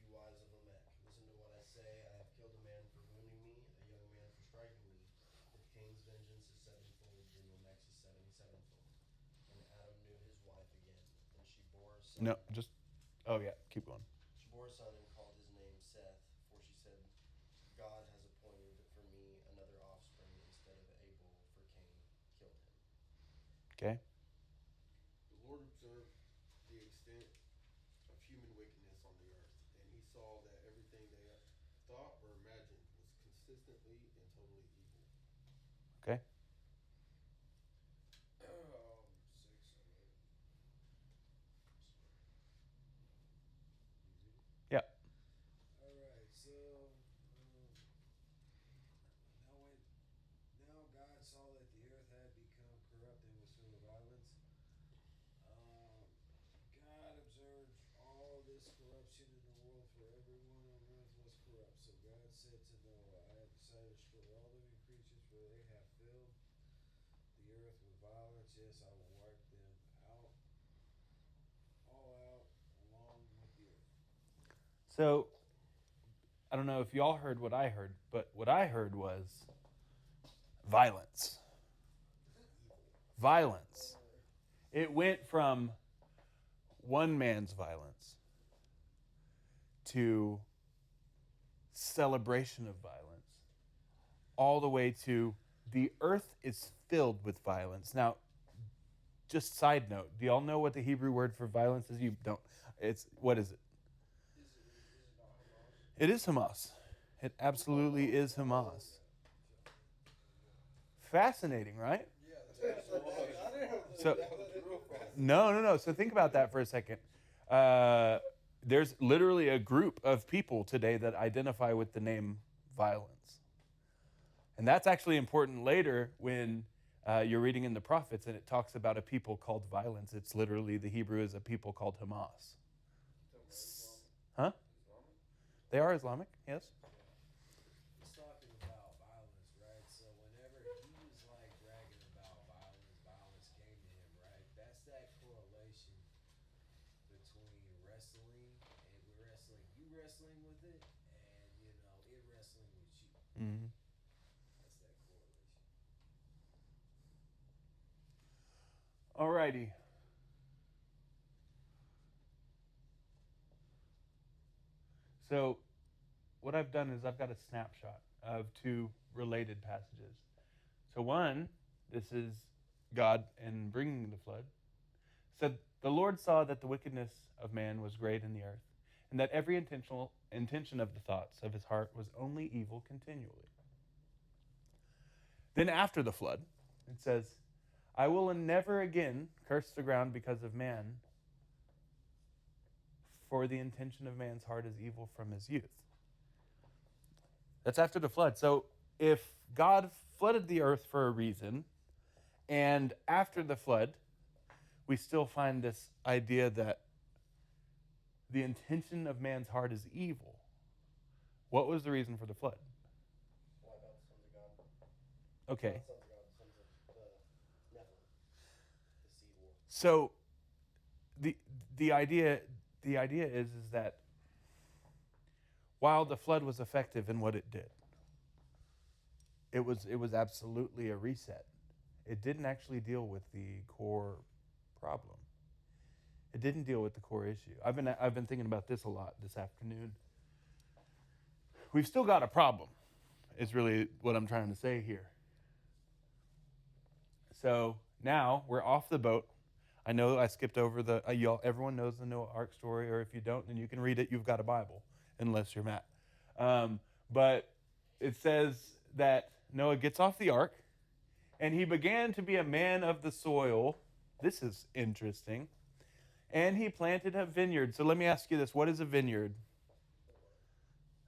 you wives of Lamech. Listen to what I say. I have killed a man for wounding me, a young man for striking me. If Cain's vengeance is sevenfold, then Lamech's is 70. son. No, just, oh yeah, keep going. She bore a son and called his name Seth, for she said, God has appointed for me another offspring instead of Abel, for Cain killed him. Okay. The Lord observed the extent of human wickedness on the earth, and he saw that everything they thought or imagined was consistently and totally evil. Okay. 6 and 8. Yeah. All right, so now God saw that the earth had become corrupt and was full of violence. God observed all this corruption in the world, for everyone on earth was corrupt. So God said to Noah, I have decided to destroy all living creatures, for they have filled the earth with violence. Yes, I will wipe them out, all out, along with the earth. So, I don't know if y'all heard what I heard, but what I heard was violence. Violence. It went from one man's violence to celebration of violence, all the way to the earth is filled with violence. Now, just side note, do y'all know what the Hebrew word for violence is? You don't. It's, what is it? It is Hamas. It absolutely is Hamas. Fascinating, right? So, no. So think about that for a second. There's literally a group of people today that identify with the name violence. And that's actually important later when you're reading in the prophets and it talks about a people called violence. It's literally, the Hebrew is a people called Hamas. Huh? They are Islamic, yes. He's talking about violence, right? So whenever he was like bragging about violence came to him, right? That's that correlation between wrestling and you wrestling with it, and it wrestling with you. Mm-hmm. That's that correlation. Alrighty. So, what I've done is I've got a snapshot of two related passages. So one, this is God in bringing the flood, said, the Lord saw that the wickedness of man was great in the earth, and that every intention of the thoughts of his heart was only evil continually. Then after the flood, it says, I will never again curse the ground because of man, for the intention of man's heart is evil from his youth. That's after the flood. So if God flooded the earth for a reason, and after the flood, we still find this idea that the intention of man's heart is evil, what was the reason for the flood? Wipe out the sons of God. Okay. Not sons of God, the sons of the Nephilim. The seed war. So the idea is that while the flood was effective in what it did, it was absolutely a reset. It didn't actually deal with the core problem. It didn't deal with the core issue. I've been thinking about this a lot this afternoon. We've still got a problem, is really what I'm trying to say here. So now we're off the boat. I know I skipped over everyone knows the Noah Ark story, or if you don't, then you can read it. You've got a Bible, unless you're Matt. But it says that Noah gets off the ark, and he began to be a man of the soil. This is interesting. And he planted a vineyard. So let me ask you this. What is a vineyard?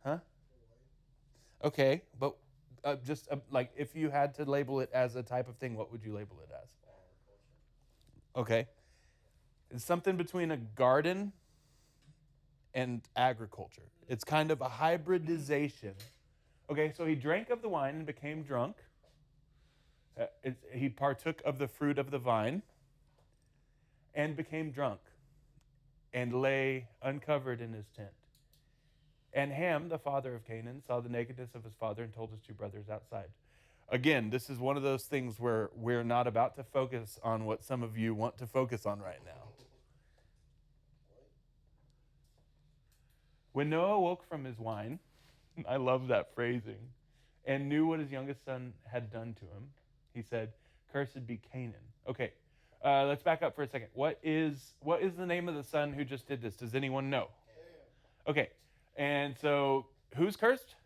Huh? Okay, but like if you had to label it as a type of thing, what would you label it as? Okay. It's something between a garden and agriculture. It's kind of a hybridization. Okay, so he drank of the wine and became drunk. He partook of the fruit of the vine and became drunk and lay uncovered in his tent. And Ham, the father of Canaan, saw the nakedness of his father and told his two brothers outside. Again, this is one of those things where we're not about to focus on what some of you want to focus on right now. When Noah woke from his wine, I love that phrasing, and knew what his youngest son had done to him, he said, "Cursed be Canaan." Okay, let's back up for a second. What is the name of the son who just did this? Does anyone know? Okay, and so who's cursed?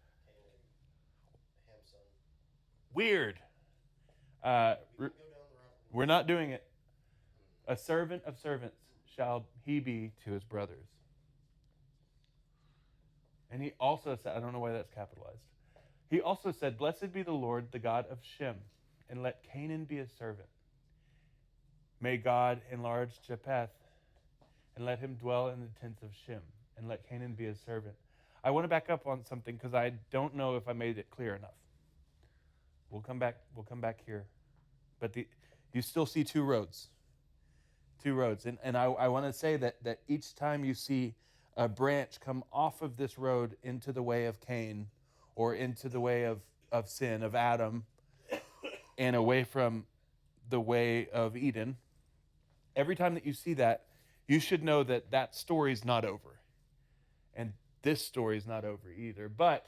Ham's son. Weird. We can go down the route. We're not doing it. A servant of servants shall he be to his brothers. And he also said, I don't know why that's capitalized. He also said, "Blessed be the Lord, the God of Shem, and let Canaan be a servant. May God enlarge Japheth, and let him dwell in the tents of Shem, and let Canaan be a servant." I want to back up on something because I don't know if I made it clear enough. We'll come back here. But you still see two roads. Two roads. And I want to say that each time you see a branch come off of this road into the way of Cain, or into the way of sin, of Adam, and away from the way of Eden, every time that you see that, you should know that story's not over. And this story's not over either. But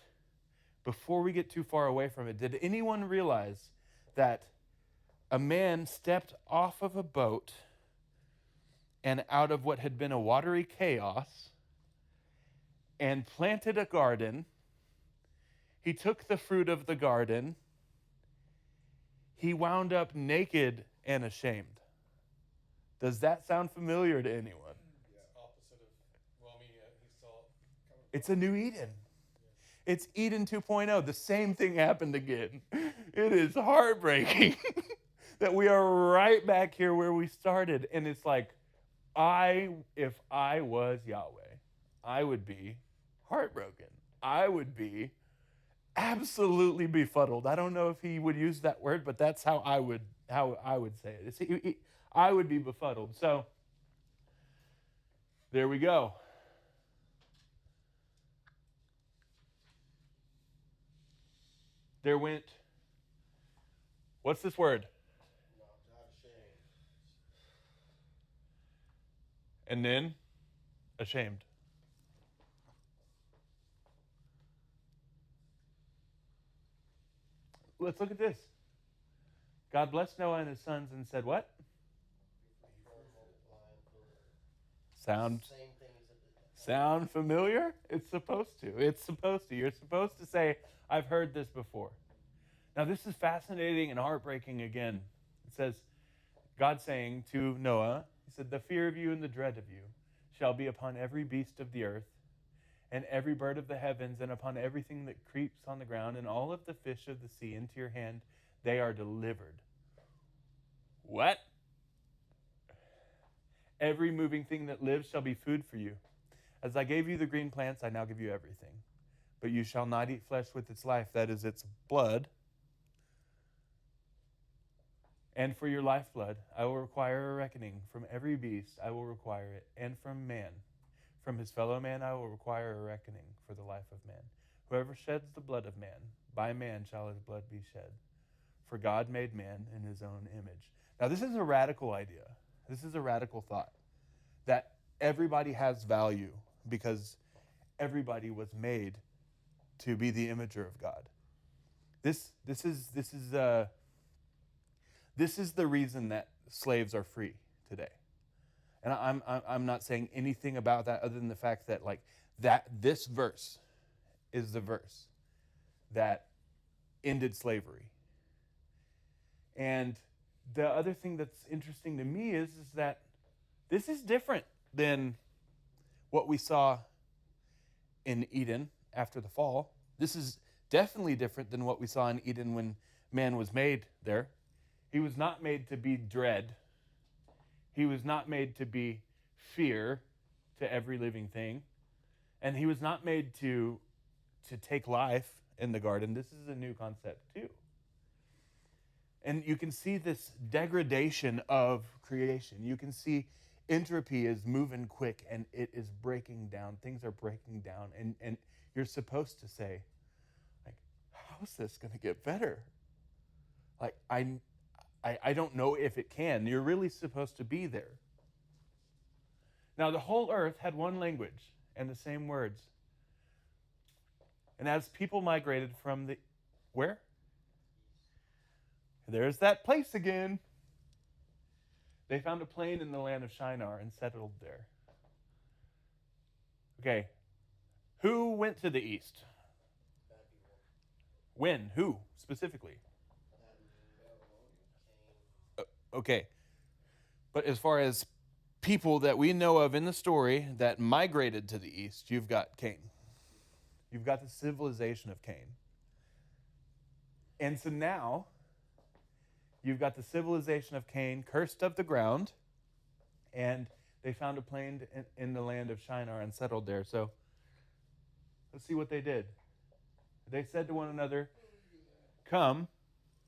before we get too far away from it, did anyone realize that a man stepped off of a boat and out of what had been a watery chaos and planted a garden? He took the fruit of the garden. He wound up naked and ashamed. Does that sound familiar to anyone? It's opposite of, well, I mean, he saw it coming. It's a new Eden. It's Eden 2.0. The same thing happened again. It is heartbreaking that we are right back here where we started. And it's like, if I was Yahweh, I would be heartbroken. I would be absolutely befuddled. I don't know if he would use that word, but that's how I would say it. I would be befuddled. So there we go. There went, what's this word? Not ashamed. And then ashamed. Let's look at this. God blessed Noah and his sons and said what? Sound Same thing as sound familiar? It's supposed to. It's supposed to. You're supposed to say, "I've heard this before." Now this is fascinating and heartbreaking again. It says, God saying to Noah, he said, "The fear of you and the dread of you shall be upon every beast of the earth, and every bird of the heavens, and upon everything that creeps on the ground, and all of the fish of the sea. Into your hand they are delivered." What? "Every moving thing that lives shall be food for you. As I gave you the green plants, I now give you everything. But you shall not eat flesh with its life, that is its blood. And for your lifeblood, I will require a reckoning. From every beast, I will require it. And from man, from his fellow man, I will require a reckoning for the life of man. Whoever sheds the blood of man, by man shall his blood be shed. For God made man in his own image." Now, this is a radical idea. This is a radical thought. That everybody has value because everybody was made to be the imager of God. This is the reason that slaves are free today. And I'm not saying anything about that other than the fact that this verse is the verse that ended slavery. And the other thing that's interesting to me is that this is different than what we saw in Eden after the fall. This is definitely different than what we saw in Eden when man was made there. He was not made to be dread. He was not made to be fear to every living thing. And he was not made to take life in the garden. This is a new concept too. And you can see this degradation of creation. You can see entropy is moving quick and it is breaking down. Things are breaking down. And you're supposed to say, how is this going to get better? I don't know if it can. You're really supposed to be there. Now, the whole earth had one language and the same words. And as people migrated from the where? There's that place again. They found a plain in the land of Shinar and settled there. Okay. Who went to the east? Bad people. When? Who specifically? Cain. Okay. But as far as people that we know of in the story that migrated to the east, you've got Cain. You've got the civilization of Cain. And so now, you've got the civilization of Cain, cursed of the ground, and they found a plain in the land of Shinar and settled there. So, let's see what they did. They said to one another, "Come,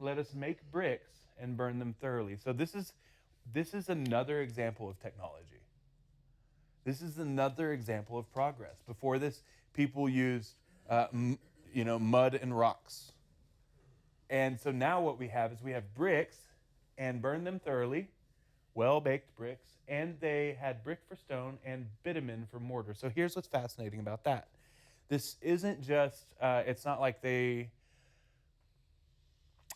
let us make bricks and burn them thoroughly." So this is another example of technology. This is another example of progress. Before this, people used, mud and rocks. And so now what we have is we have bricks and burn them thoroughly, well-baked bricks, and they had brick for stone and bitumen for mortar. So here's what's fascinating about that. This isn't just, it's not like they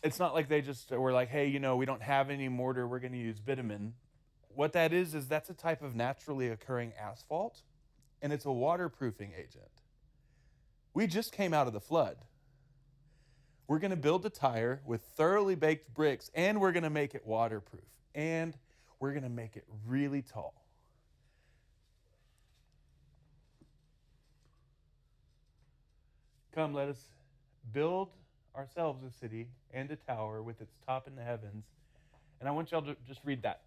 just were like, hey, we don't have any mortar, we're going to use bitumen. What that is that's a type of naturally occurring asphalt, and it's a waterproofing agent. We just came out of the flood. We're going to build a tire with thoroughly baked bricks, and we're going to make it waterproof, and we're going to make it really tall. Come, let us build ourselves a city and a tower with its top in the heavens. And I want y'all to just read that.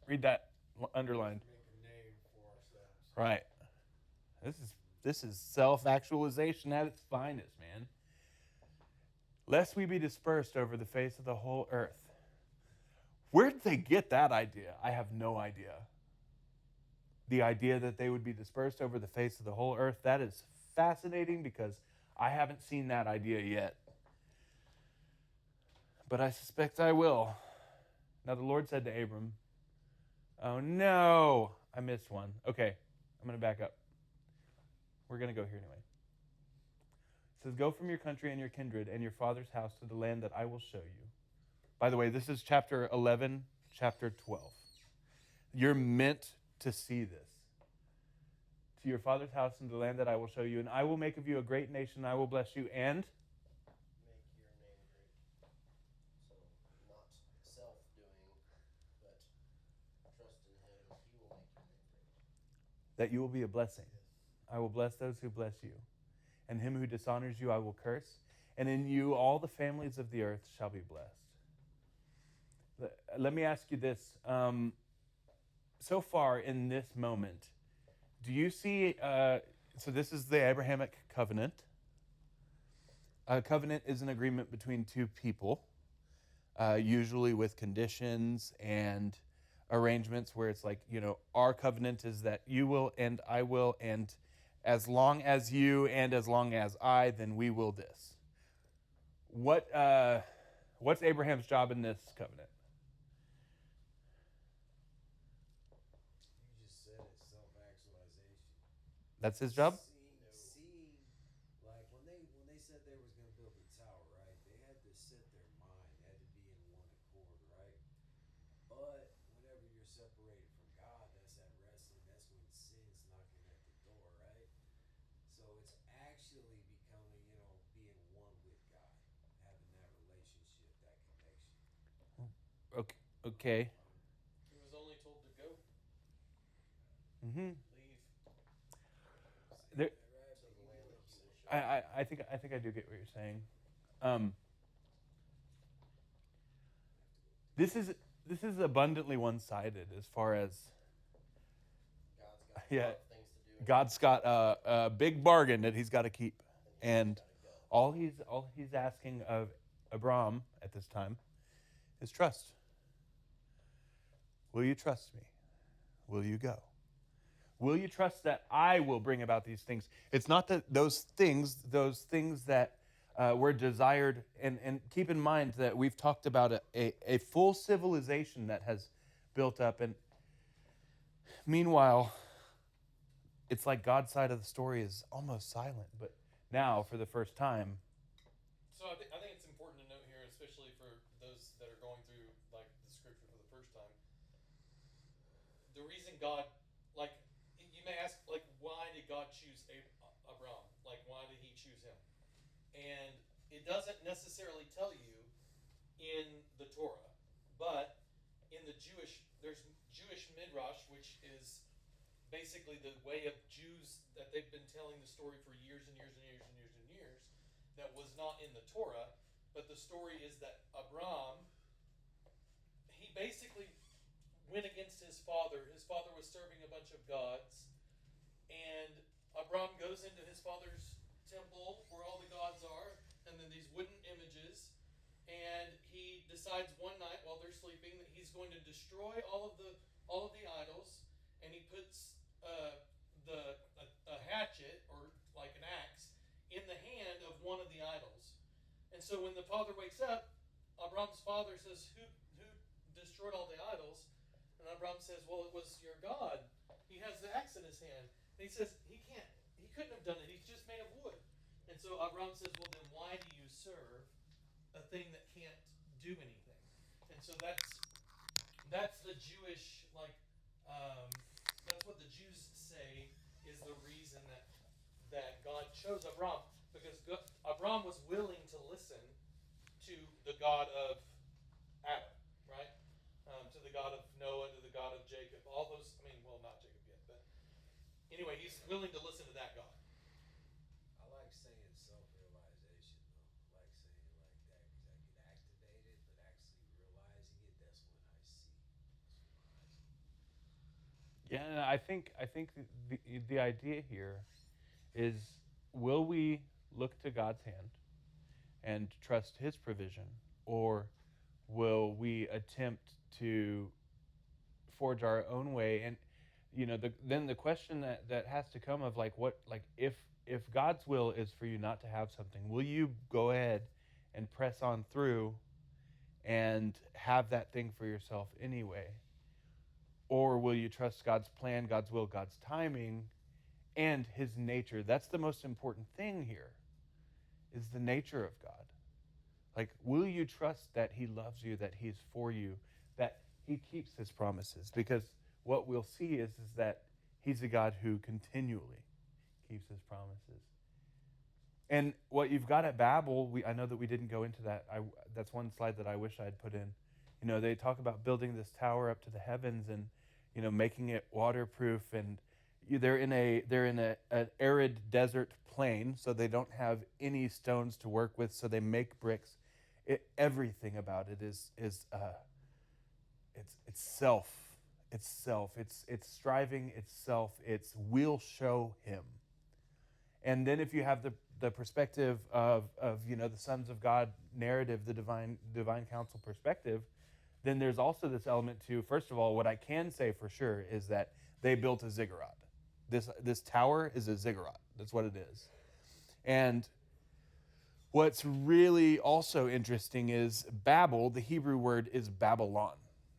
Read that underlined. Make a name for ourselves. Right. This is self-actualization at its finest, man. Lest we be dispersed over the face of the whole earth. Where did they get that idea? I have no idea. The idea that they would be dispersed over the face of the whole earth, that is fascinating because I haven't seen that idea yet. But I suspect I will. Now the Lord said to Abram, oh no, I missed one. Okay, I'm going to back up. We're going to go here anyway. It says, go from your country and your kindred and your father's house to the land that I will show you. By the way, this is chapter 11, chapter 12. You're meant to see this. To your father's house and the land that I will show you, and I will make of you a great nation, I will bless you, and Make your name great. So, not self-doing, but trust in him. He will make your name great. that you will be a blessing. I will bless those who bless you, and him who dishonors you I will curse, and in you all the families of the earth shall be blessed. Let me ask you this. So far in this moment, do you see, so this is the Abrahamic covenant. A covenant is an agreement between two people, usually with conditions and arrangements where it's like, our covenant is that you will and I will, and as long as you and as long as I, then we will this. What's Abraham's job in this covenant? You just said it, self-actualization. That's his job? Seeing, like when they said they was gonna build the tower, right? They had to set their mind, they had to be in one accord, right? But whenever you're separated from God, that's that wrestling. That's when sin's knocking at the door, right? So it's actually becoming, being one with God, having that relationship, that connection. Okay. He was only told to go, Mm-hmm. leave. There, To the land that he will show. I think I do get what you're saying. This is abundantly one-sided as far as God's got Yeah. a lot of things to do. God's got a big bargain that he's got to keep, and He's gotta go. all he's asking of Abram at this time is trust. Will you trust me? Will you go? Will you trust that I will bring about these things? It's not that those things that were desired, and keep in mind that we've talked about a full civilization that has built up, and meanwhile, it's like God's side of the story is almost silent, but now for the first time. So I think it's important to note here, especially for those that are going through like the scripture for the first time, the reason God, like, you may ask, like, why did God choose Abram? Like, why did He choose him? And it doesn't necessarily tell you in the Torah, but in the there's Jewish midrash, which is basically the way of Jews that they've been telling the story for years and years and years and years and years, that was not in the Torah. But the story is that Abram, he basically went against his father. His father was serving a bunch of gods, and Abram goes into his father's temple where all the gods are, and then these wooden images, and he decides one night while they're sleeping that he's going to destroy all of the idols, and he puts a hatchet, or like an axe, in the hand of one of the idols. And so when the father wakes up, Abram's father says, who destroyed all the idols? And Abram says, well, it was your God. He has the axe in his hand. And he says, he couldn't have done it. He's just made of wood. And so Abram says, well, then why do you serve a thing that can't do anything? And so that's the Jewish, like, that's what the Jews say is the reason that God chose Abram, because Abram was willing to listen to the God of Adam, right? To the God of Noah, to the God of Jacob, all those, not Jacob yet, but anyway, he's willing to listen to that God. I like saying self-realization, though. I like saying it like that because I get activated, but actually realizing it, that's when I see. That's when I see. Yeah, I think the idea here is, will we look to God's hand and trust His provision, or will we attempt to forge our own way? And then the question that has to come of if God's will is for you not to have something, will you go ahead and press on through and have that thing for yourself anyway? Or will you trust God's plan, God's will, God's timing, and His nature? That's the most important thing here, is the nature of God. Like, will you trust that He loves you, that He's for you, that He keeps His promises? Because what we'll see is that He's a God who continually keeps His promises. And what you've got at Babel, I know that we didn't go into that. That's one slide that I wish I had put in. They talk about building this tower up to the heavens and, making it waterproof. And they're in an arid desert plain, so they don't have any stones to work with. So they make bricks. Everything about it is it's self. It's self. It's striving. It's self. It's we'll show Him. And then if you have the perspective of the sons of God narrative, the divine counsel perspective, then there's also this element to, first of all, what I can say for sure is that they built a ziggurat. This tower is a ziggurat. That's what it is. And what's really also interesting is Babel, the Hebrew word is Babylon.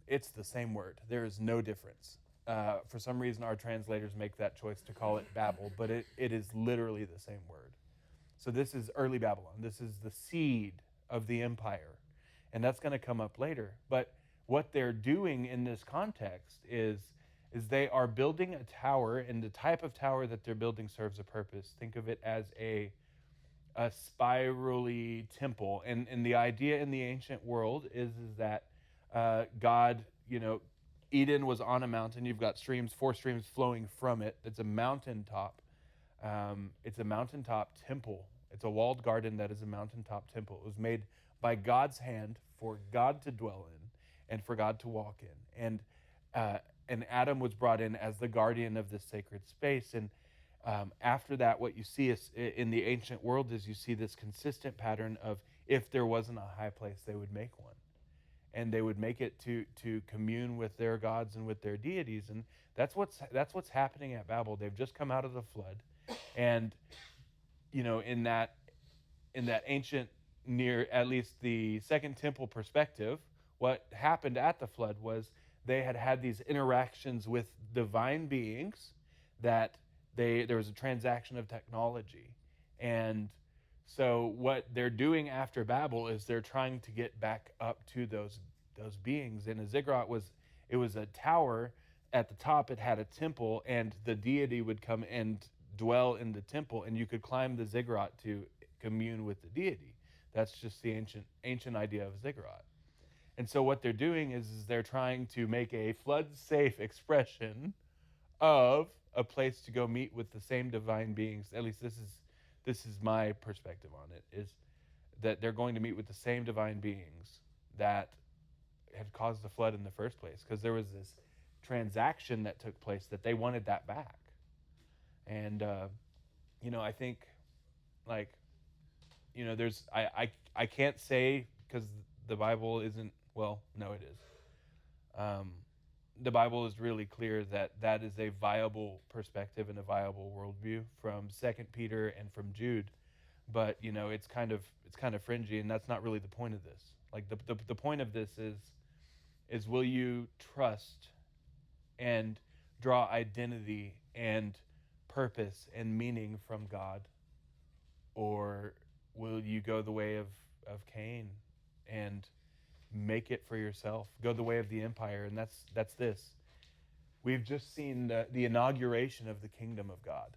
It's the same word. There is no difference. For some reason, our translators make that choice to call it Babel, but it is literally the same word. So this is early Babylon. This is the seed of the empire. And that's going to come up later. But what they're doing in this context is they are building a tower, and the type of tower that they're building serves a purpose. Think of it as a spirally temple. And the idea in the ancient world is that God, Eden was on a mountain. You've got 4 streams flowing from it. It's a mountaintop. It's a mountaintop temple. It's a walled garden that is a mountaintop temple. It was made by God's hand for God to dwell in and for God to walk in. And Adam was brought in as the guardian of this sacred space. And after that, what you see is, in the ancient world, is you see this consistent pattern of, if there wasn't a high place, they would make one. And they would make it to commune with their gods and with their deities. And that's what's happening at Babel. They've just come out of the flood. And in that ancient, near at least the Second Temple perspective, what happened at the flood was they had these interactions with divine beings, that there was a transaction of technology, And so what they're doing after Babel is they're trying to get back up to those beings. And a ziggurat was a tower. At the top it had a temple, and the deity would come and dwell in the temple, and you could climb the ziggurat to commune with the deity. That's just the ancient idea of a ziggurat. And so what they're doing is they're trying to make a flood safe expression of a place to go meet with the same divine beings. At least this is my perspective on it, is that they're going to meet with the same divine beings that had caused the flood in the first place, because there was this transaction that took place that they wanted that back. And I think, like, there's I can't say, because the Bible isn't, well, no, it is. The Bible is really clear that that is a viable perspective and a viable worldview from Second Peter and from Jude, but it's kind of fringy, and that's not really the point of this. Like the point of this is will you trust and draw identity and purpose and meaning from God, or will you go the way of Cain and make it for yourself, go the way of the empire? And that's this. We've just seen the inauguration of the kingdom of God,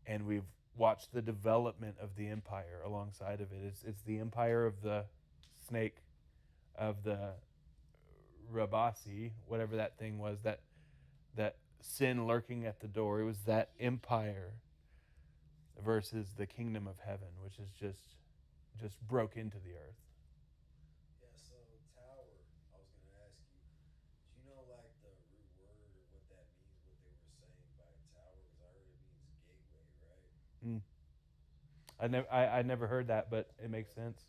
and we've watched the development of the empire alongside of it. It's the empire of the snake, of the Rabasi, whatever that thing was, that sin lurking at the door. It was that empire versus the kingdom of heaven, which is just broke into the earth. Yeah, so tower, I was gonna ask you, do you know like the root word or what that means, what they were saying by tower? Because I heard it means gateway, right? Mm. I never heard that, but it makes sense.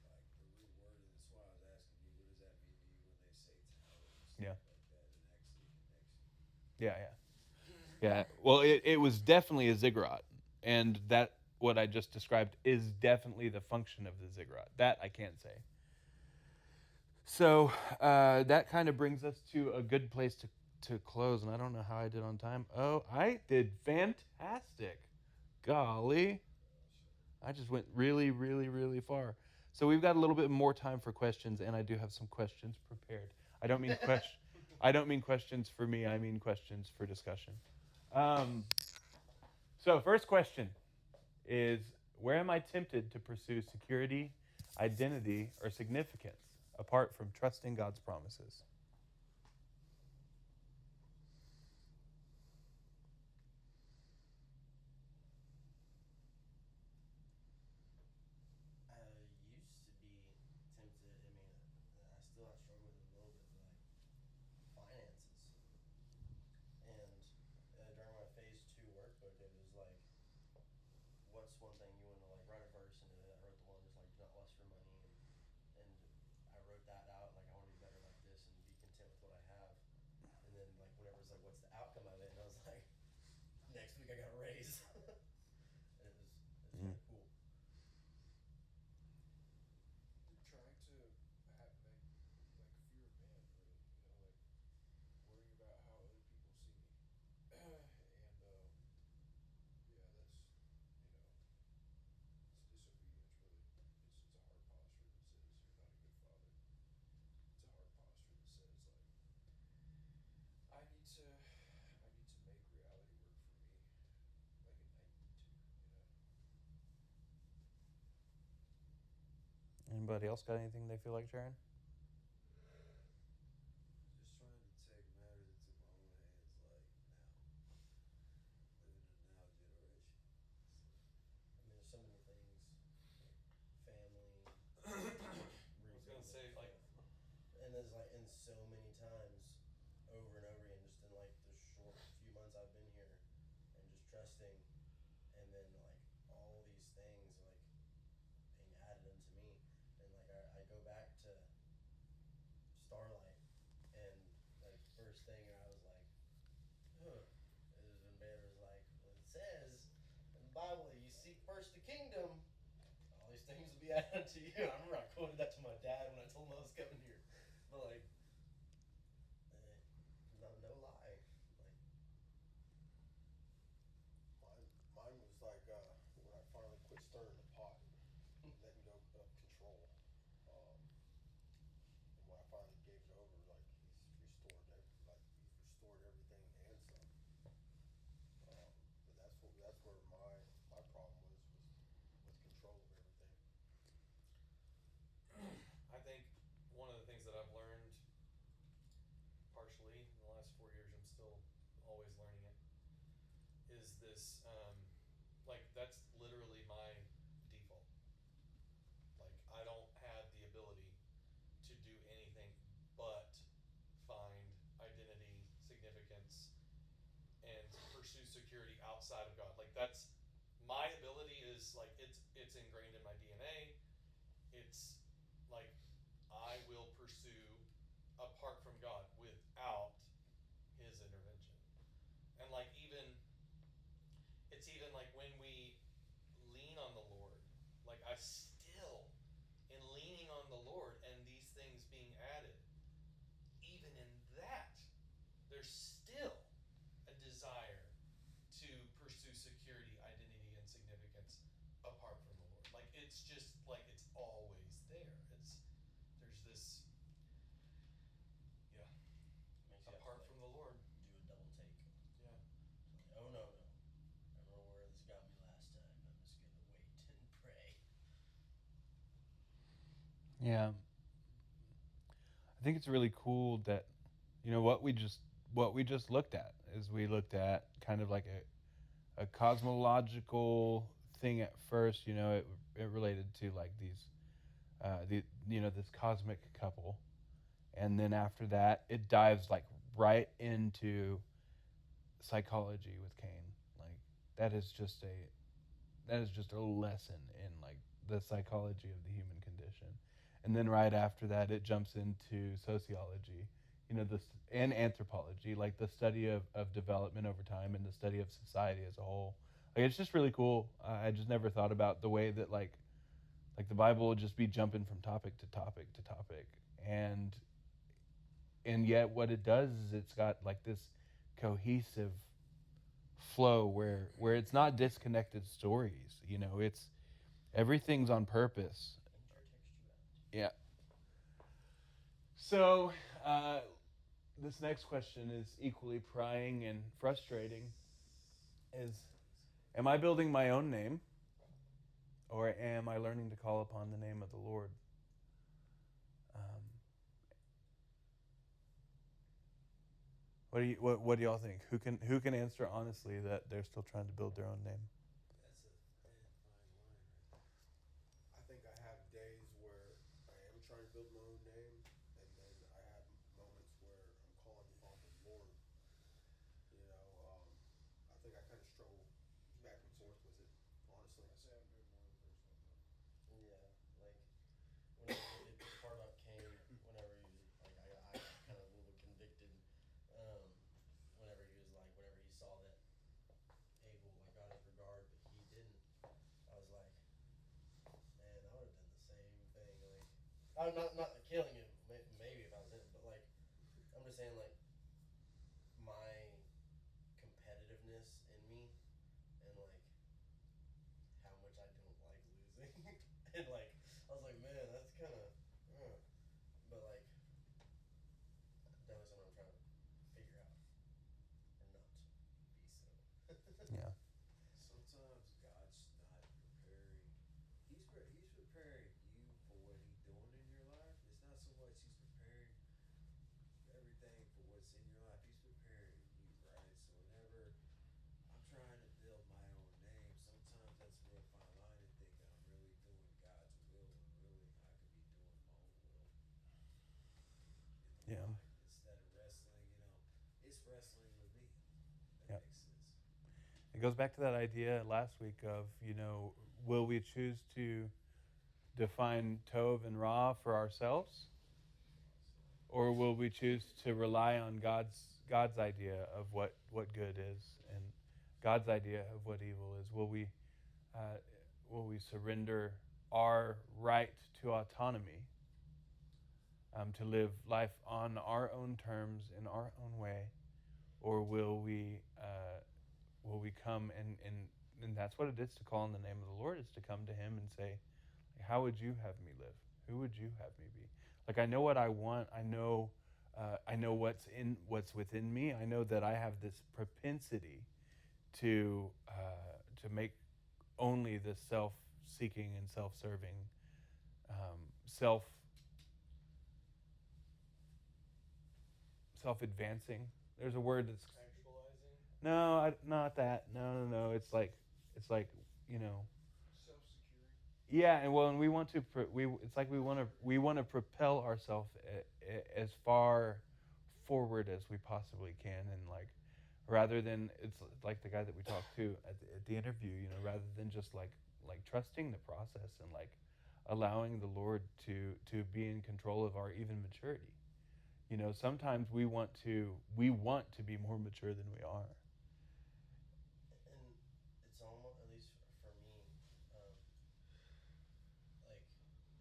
Like the root word, and that's why I was asking you, what does that mean to you when they say tower and stuff Yeah. like that, and actually connection? Yeah, yeah. Well, it was definitely a ziggurat, and that what I just described is definitely the function of the ziggurat. That I can't say. So that kind of brings us to a good place to close, and I don't know how I did on time. Oh, I did fantastic. Golly. I just went really, really, really far. So we've got a little bit more time for questions, and I do have some questions prepared. I don't mean I don't mean questions for me. I mean questions for discussion. So first question is, where am I tempted to pursue security, identity, or significance apart from trusting God's promises? I used to be tempted. I mean, I still I struggle with it a little bit, but like finances. And during my phase 2 workbook, it was like, what's one thing you want to like write a verse into it. I wrote the one that's like, do not lust for money, and I wrote that out. Like, I want to be better like this and be content with what I have. And then like whenever it's like, what's the outcome of it? And I was like, next week I got a raise. And it was kind of cool. You're trying to make like fear of man, really. Worrying about how other people see me. And yeah, that's it's disobedience, really. It's a heart posture that says you're not a good father. It's a heart posture that says like I need to make reality work for me, like and I need to. Anybody else got anything they feel like sharing? Just trying to take matters into my own hands, like now, living in the now generation. I mean, there's so many things, like family, I was gonna say, stuff, like, and there's like, and so many times, over and over again, just in like the short few months I've been here, and just trusting, and then like all these things like being added unto me, and like I go back to Starlight, and like first thing I was like, huh, it was when Bear was like, well, it says in the Bible, you seek first the kingdom, all these things will be added to you. I remember I quoted that to my dad when I told him I was coming here, but like, no lie, like Mine this, like that's literally my default. Like I don't have the ability to do anything but find identity, significance, and pursue security outside of God. Like that's my ability is like it's ingrained in my DNA. It's like I will pursue apart from God without his intervention. And like even like when we lean on the Lord, like I still in leaning on the Lord and these things being added, even in that, there's still a desire to pursue security, identity, and significance apart from the Lord. Like it's just like it's always there. There's this yeah. Makes you have Apart to from like the Lord. do a double take. Yeah. It's like, oh no. I don't know where this got me last time. I'm just gonna wait and pray. Yeah. I think it's really cool that, what we just looked at is we looked at kind of like a cosmological thing at first. It related to like this cosmic couple, and then after that it dives like right into psychology with Cain. Like that is just a lesson in like the psychology of the human condition. And then right after that it jumps into sociology, and anthropology, like the study of development over time and the study of society as a whole. Like it's just really cool. I just never thought about the way that like the Bible will just be jumping from topic to topic to topic, and yet what it does is it's got like this cohesive flow where it's not disconnected stories. It's everything's on purpose. Intertextuality. Yeah. So this next question is equally prying and frustrating. Am I building my own name, or am I learning to call upon the name of the Lord? What do y'all think? Who can answer honestly that they're still trying to build their own name? That's a thin, fine line right there. I think I have days where I am trying to build my own name, and then I have moments where I'm calling upon the Lord. I think I kind of struggle back and forth with it, honestly. I say I'm doing more of the first one though. Yeah, like whenever the part about Cain, whenever he was like, I got kind of a little convicted. Um, whenever he saw that Abel like got his regard, but he didn't. I was like, man, I would have done the same thing. Like, I'm not killing him. Maybe if I was in it, but like, I'm just saying like my competitiveness in me and like how much I don't like losing. And like I was like, man, that's kind of but like definitely something I'm trying to figure out or not be so. Yeah. Sometimes God's not preparing. He's preparing you for what he's doing in your life. It's not so much he's preparing everything for what's in your life. He's preparing you, right? So whenever I'm trying to build my own name, sometimes that's a real fine line to think that I'm really doing God's will when really I could be doing my own will in the Yeah. mind instead of wrestling. It's wrestling with me. That Yep. makes sense. It goes back to that idea last week of, will we choose to define Tov and Ra for ourselves, or will we choose to rely on God's idea of what good is and God's idea of what evil is? Uh, will we surrender our right to autonomy, to live life on our own terms in our own way, or will we come and that's what it is to call on the name of the Lord, is to come to him and say, how would you have me live? Who would you have me be? Like, I know what I want. I know what's within me. I know that I have this propensity to make only this self-seeking and self-serving, self-advancing. There's a word that's Actualizing. No, not that. No. It's like, you know, Self-securing. yeah, and we want to it's like we want to propel ourselves as far forward as we possibly can, and like rather than it's like the guy that we talked to at the interview, you know, rather than just like trusting the process and like allowing the Lord to be in control of our even maturity. You know, sometimes we want to be more mature than we are. And it's almost, at least for me, um, like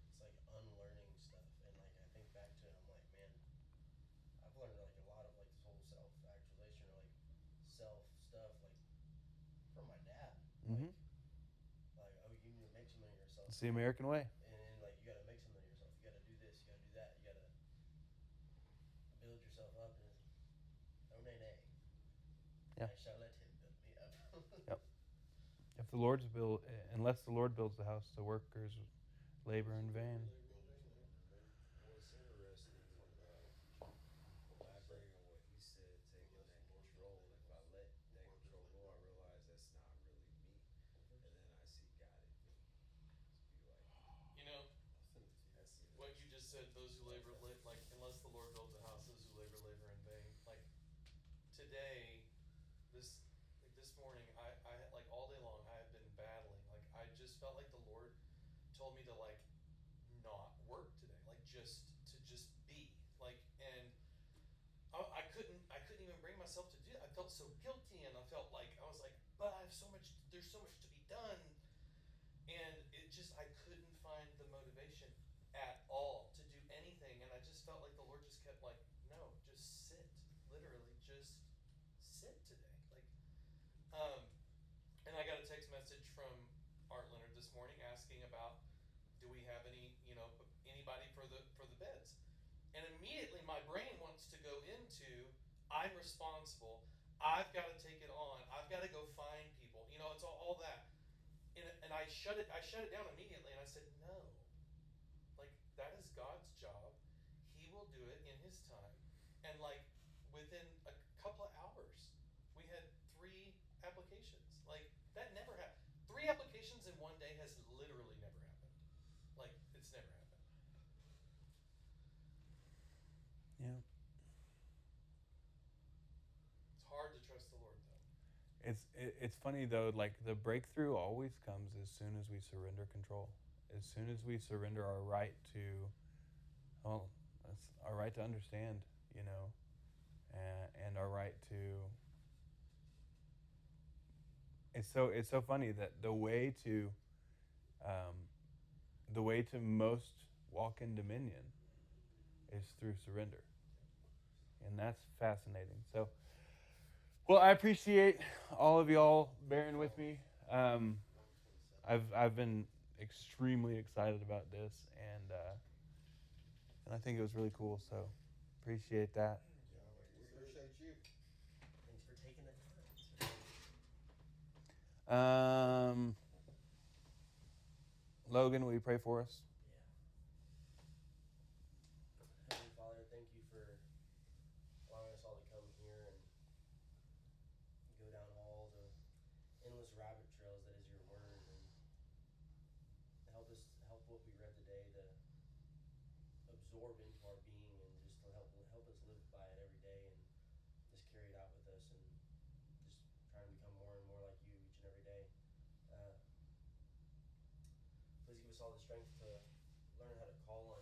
it's like unlearning stuff. And like I think back to it, I'm like, man, I've learned like a lot of like this whole self actualization or like self stuff like from my dad. Mm-hmm. Like oh, you need to make something of yourself, It's the American way. and like you got to make something of yourself. You got to do this. You got to do that. You got to build yourself up. And oh nay nay, Yeah. I shall let him build me up. Yep. If the Lord's build, unless the Lord builds the house, the workers labor in vain. What's interesting, elaborating on what he said, taking that control. If I let that control go, I realize that's not really me, and then I see God in me. Just be like, You know, that's what you interesting. just said, those who labor, like, unless the Lord builds a house, those who labor, labor in vain. Like, today, this morning, I like, all day long, I have been battling. Like, I just felt like the Lord told me to, like, not work today. Like, just be. Like, and I couldn't even bring myself to do it. I felt so guilty, and I felt like, I was like, but I have so much, there's so much to be done. And it just, I couldn't find the motivation at all to do anything. And I just felt like the Lord just kept like, no, just sit. Literally, just sit today. Like, and I got a text message from Art Leonard this morning asking about, do we have any, anybody for the beds? And immediately my brain wants to go into, I'm responsible. I've got to take it on. I've got to go find people. It's all that. And I shut it down immediately, and I said, no. Like, that is God's job. He will do it in his time. And like, within a couple of hours, we had 3 applications. Like, that never happened. 3 applications in one day has literally never happened. Like, it's never happened. Yeah. It's hard to trust the Lord, though. It's funny though. Like the breakthrough always comes as soon as we surrender control. As soon as we surrender our right to, well, that's our right to understand, you know, and our right to. It's so funny that um, the way to most walk in dominion is through surrender, and that's fascinating. So, well, I appreciate all of y'all bearing with me. 127. I've been extremely excited about this, and I think it was really cool. So, appreciate that. Yeah, man. We Yes, sir. appreciate you. Thanks for taking the time. Logan, will you pray for us? Yeah. Heavenly Father, thank you for allowing us all to come here and go down all the endless rabbit trails that is your word, and help what we read today to absorb into our being, and just to help us live by it every day, and just carry it out with us, and just try and become more and more like you each and every day. Please give us all the strength to learn how to call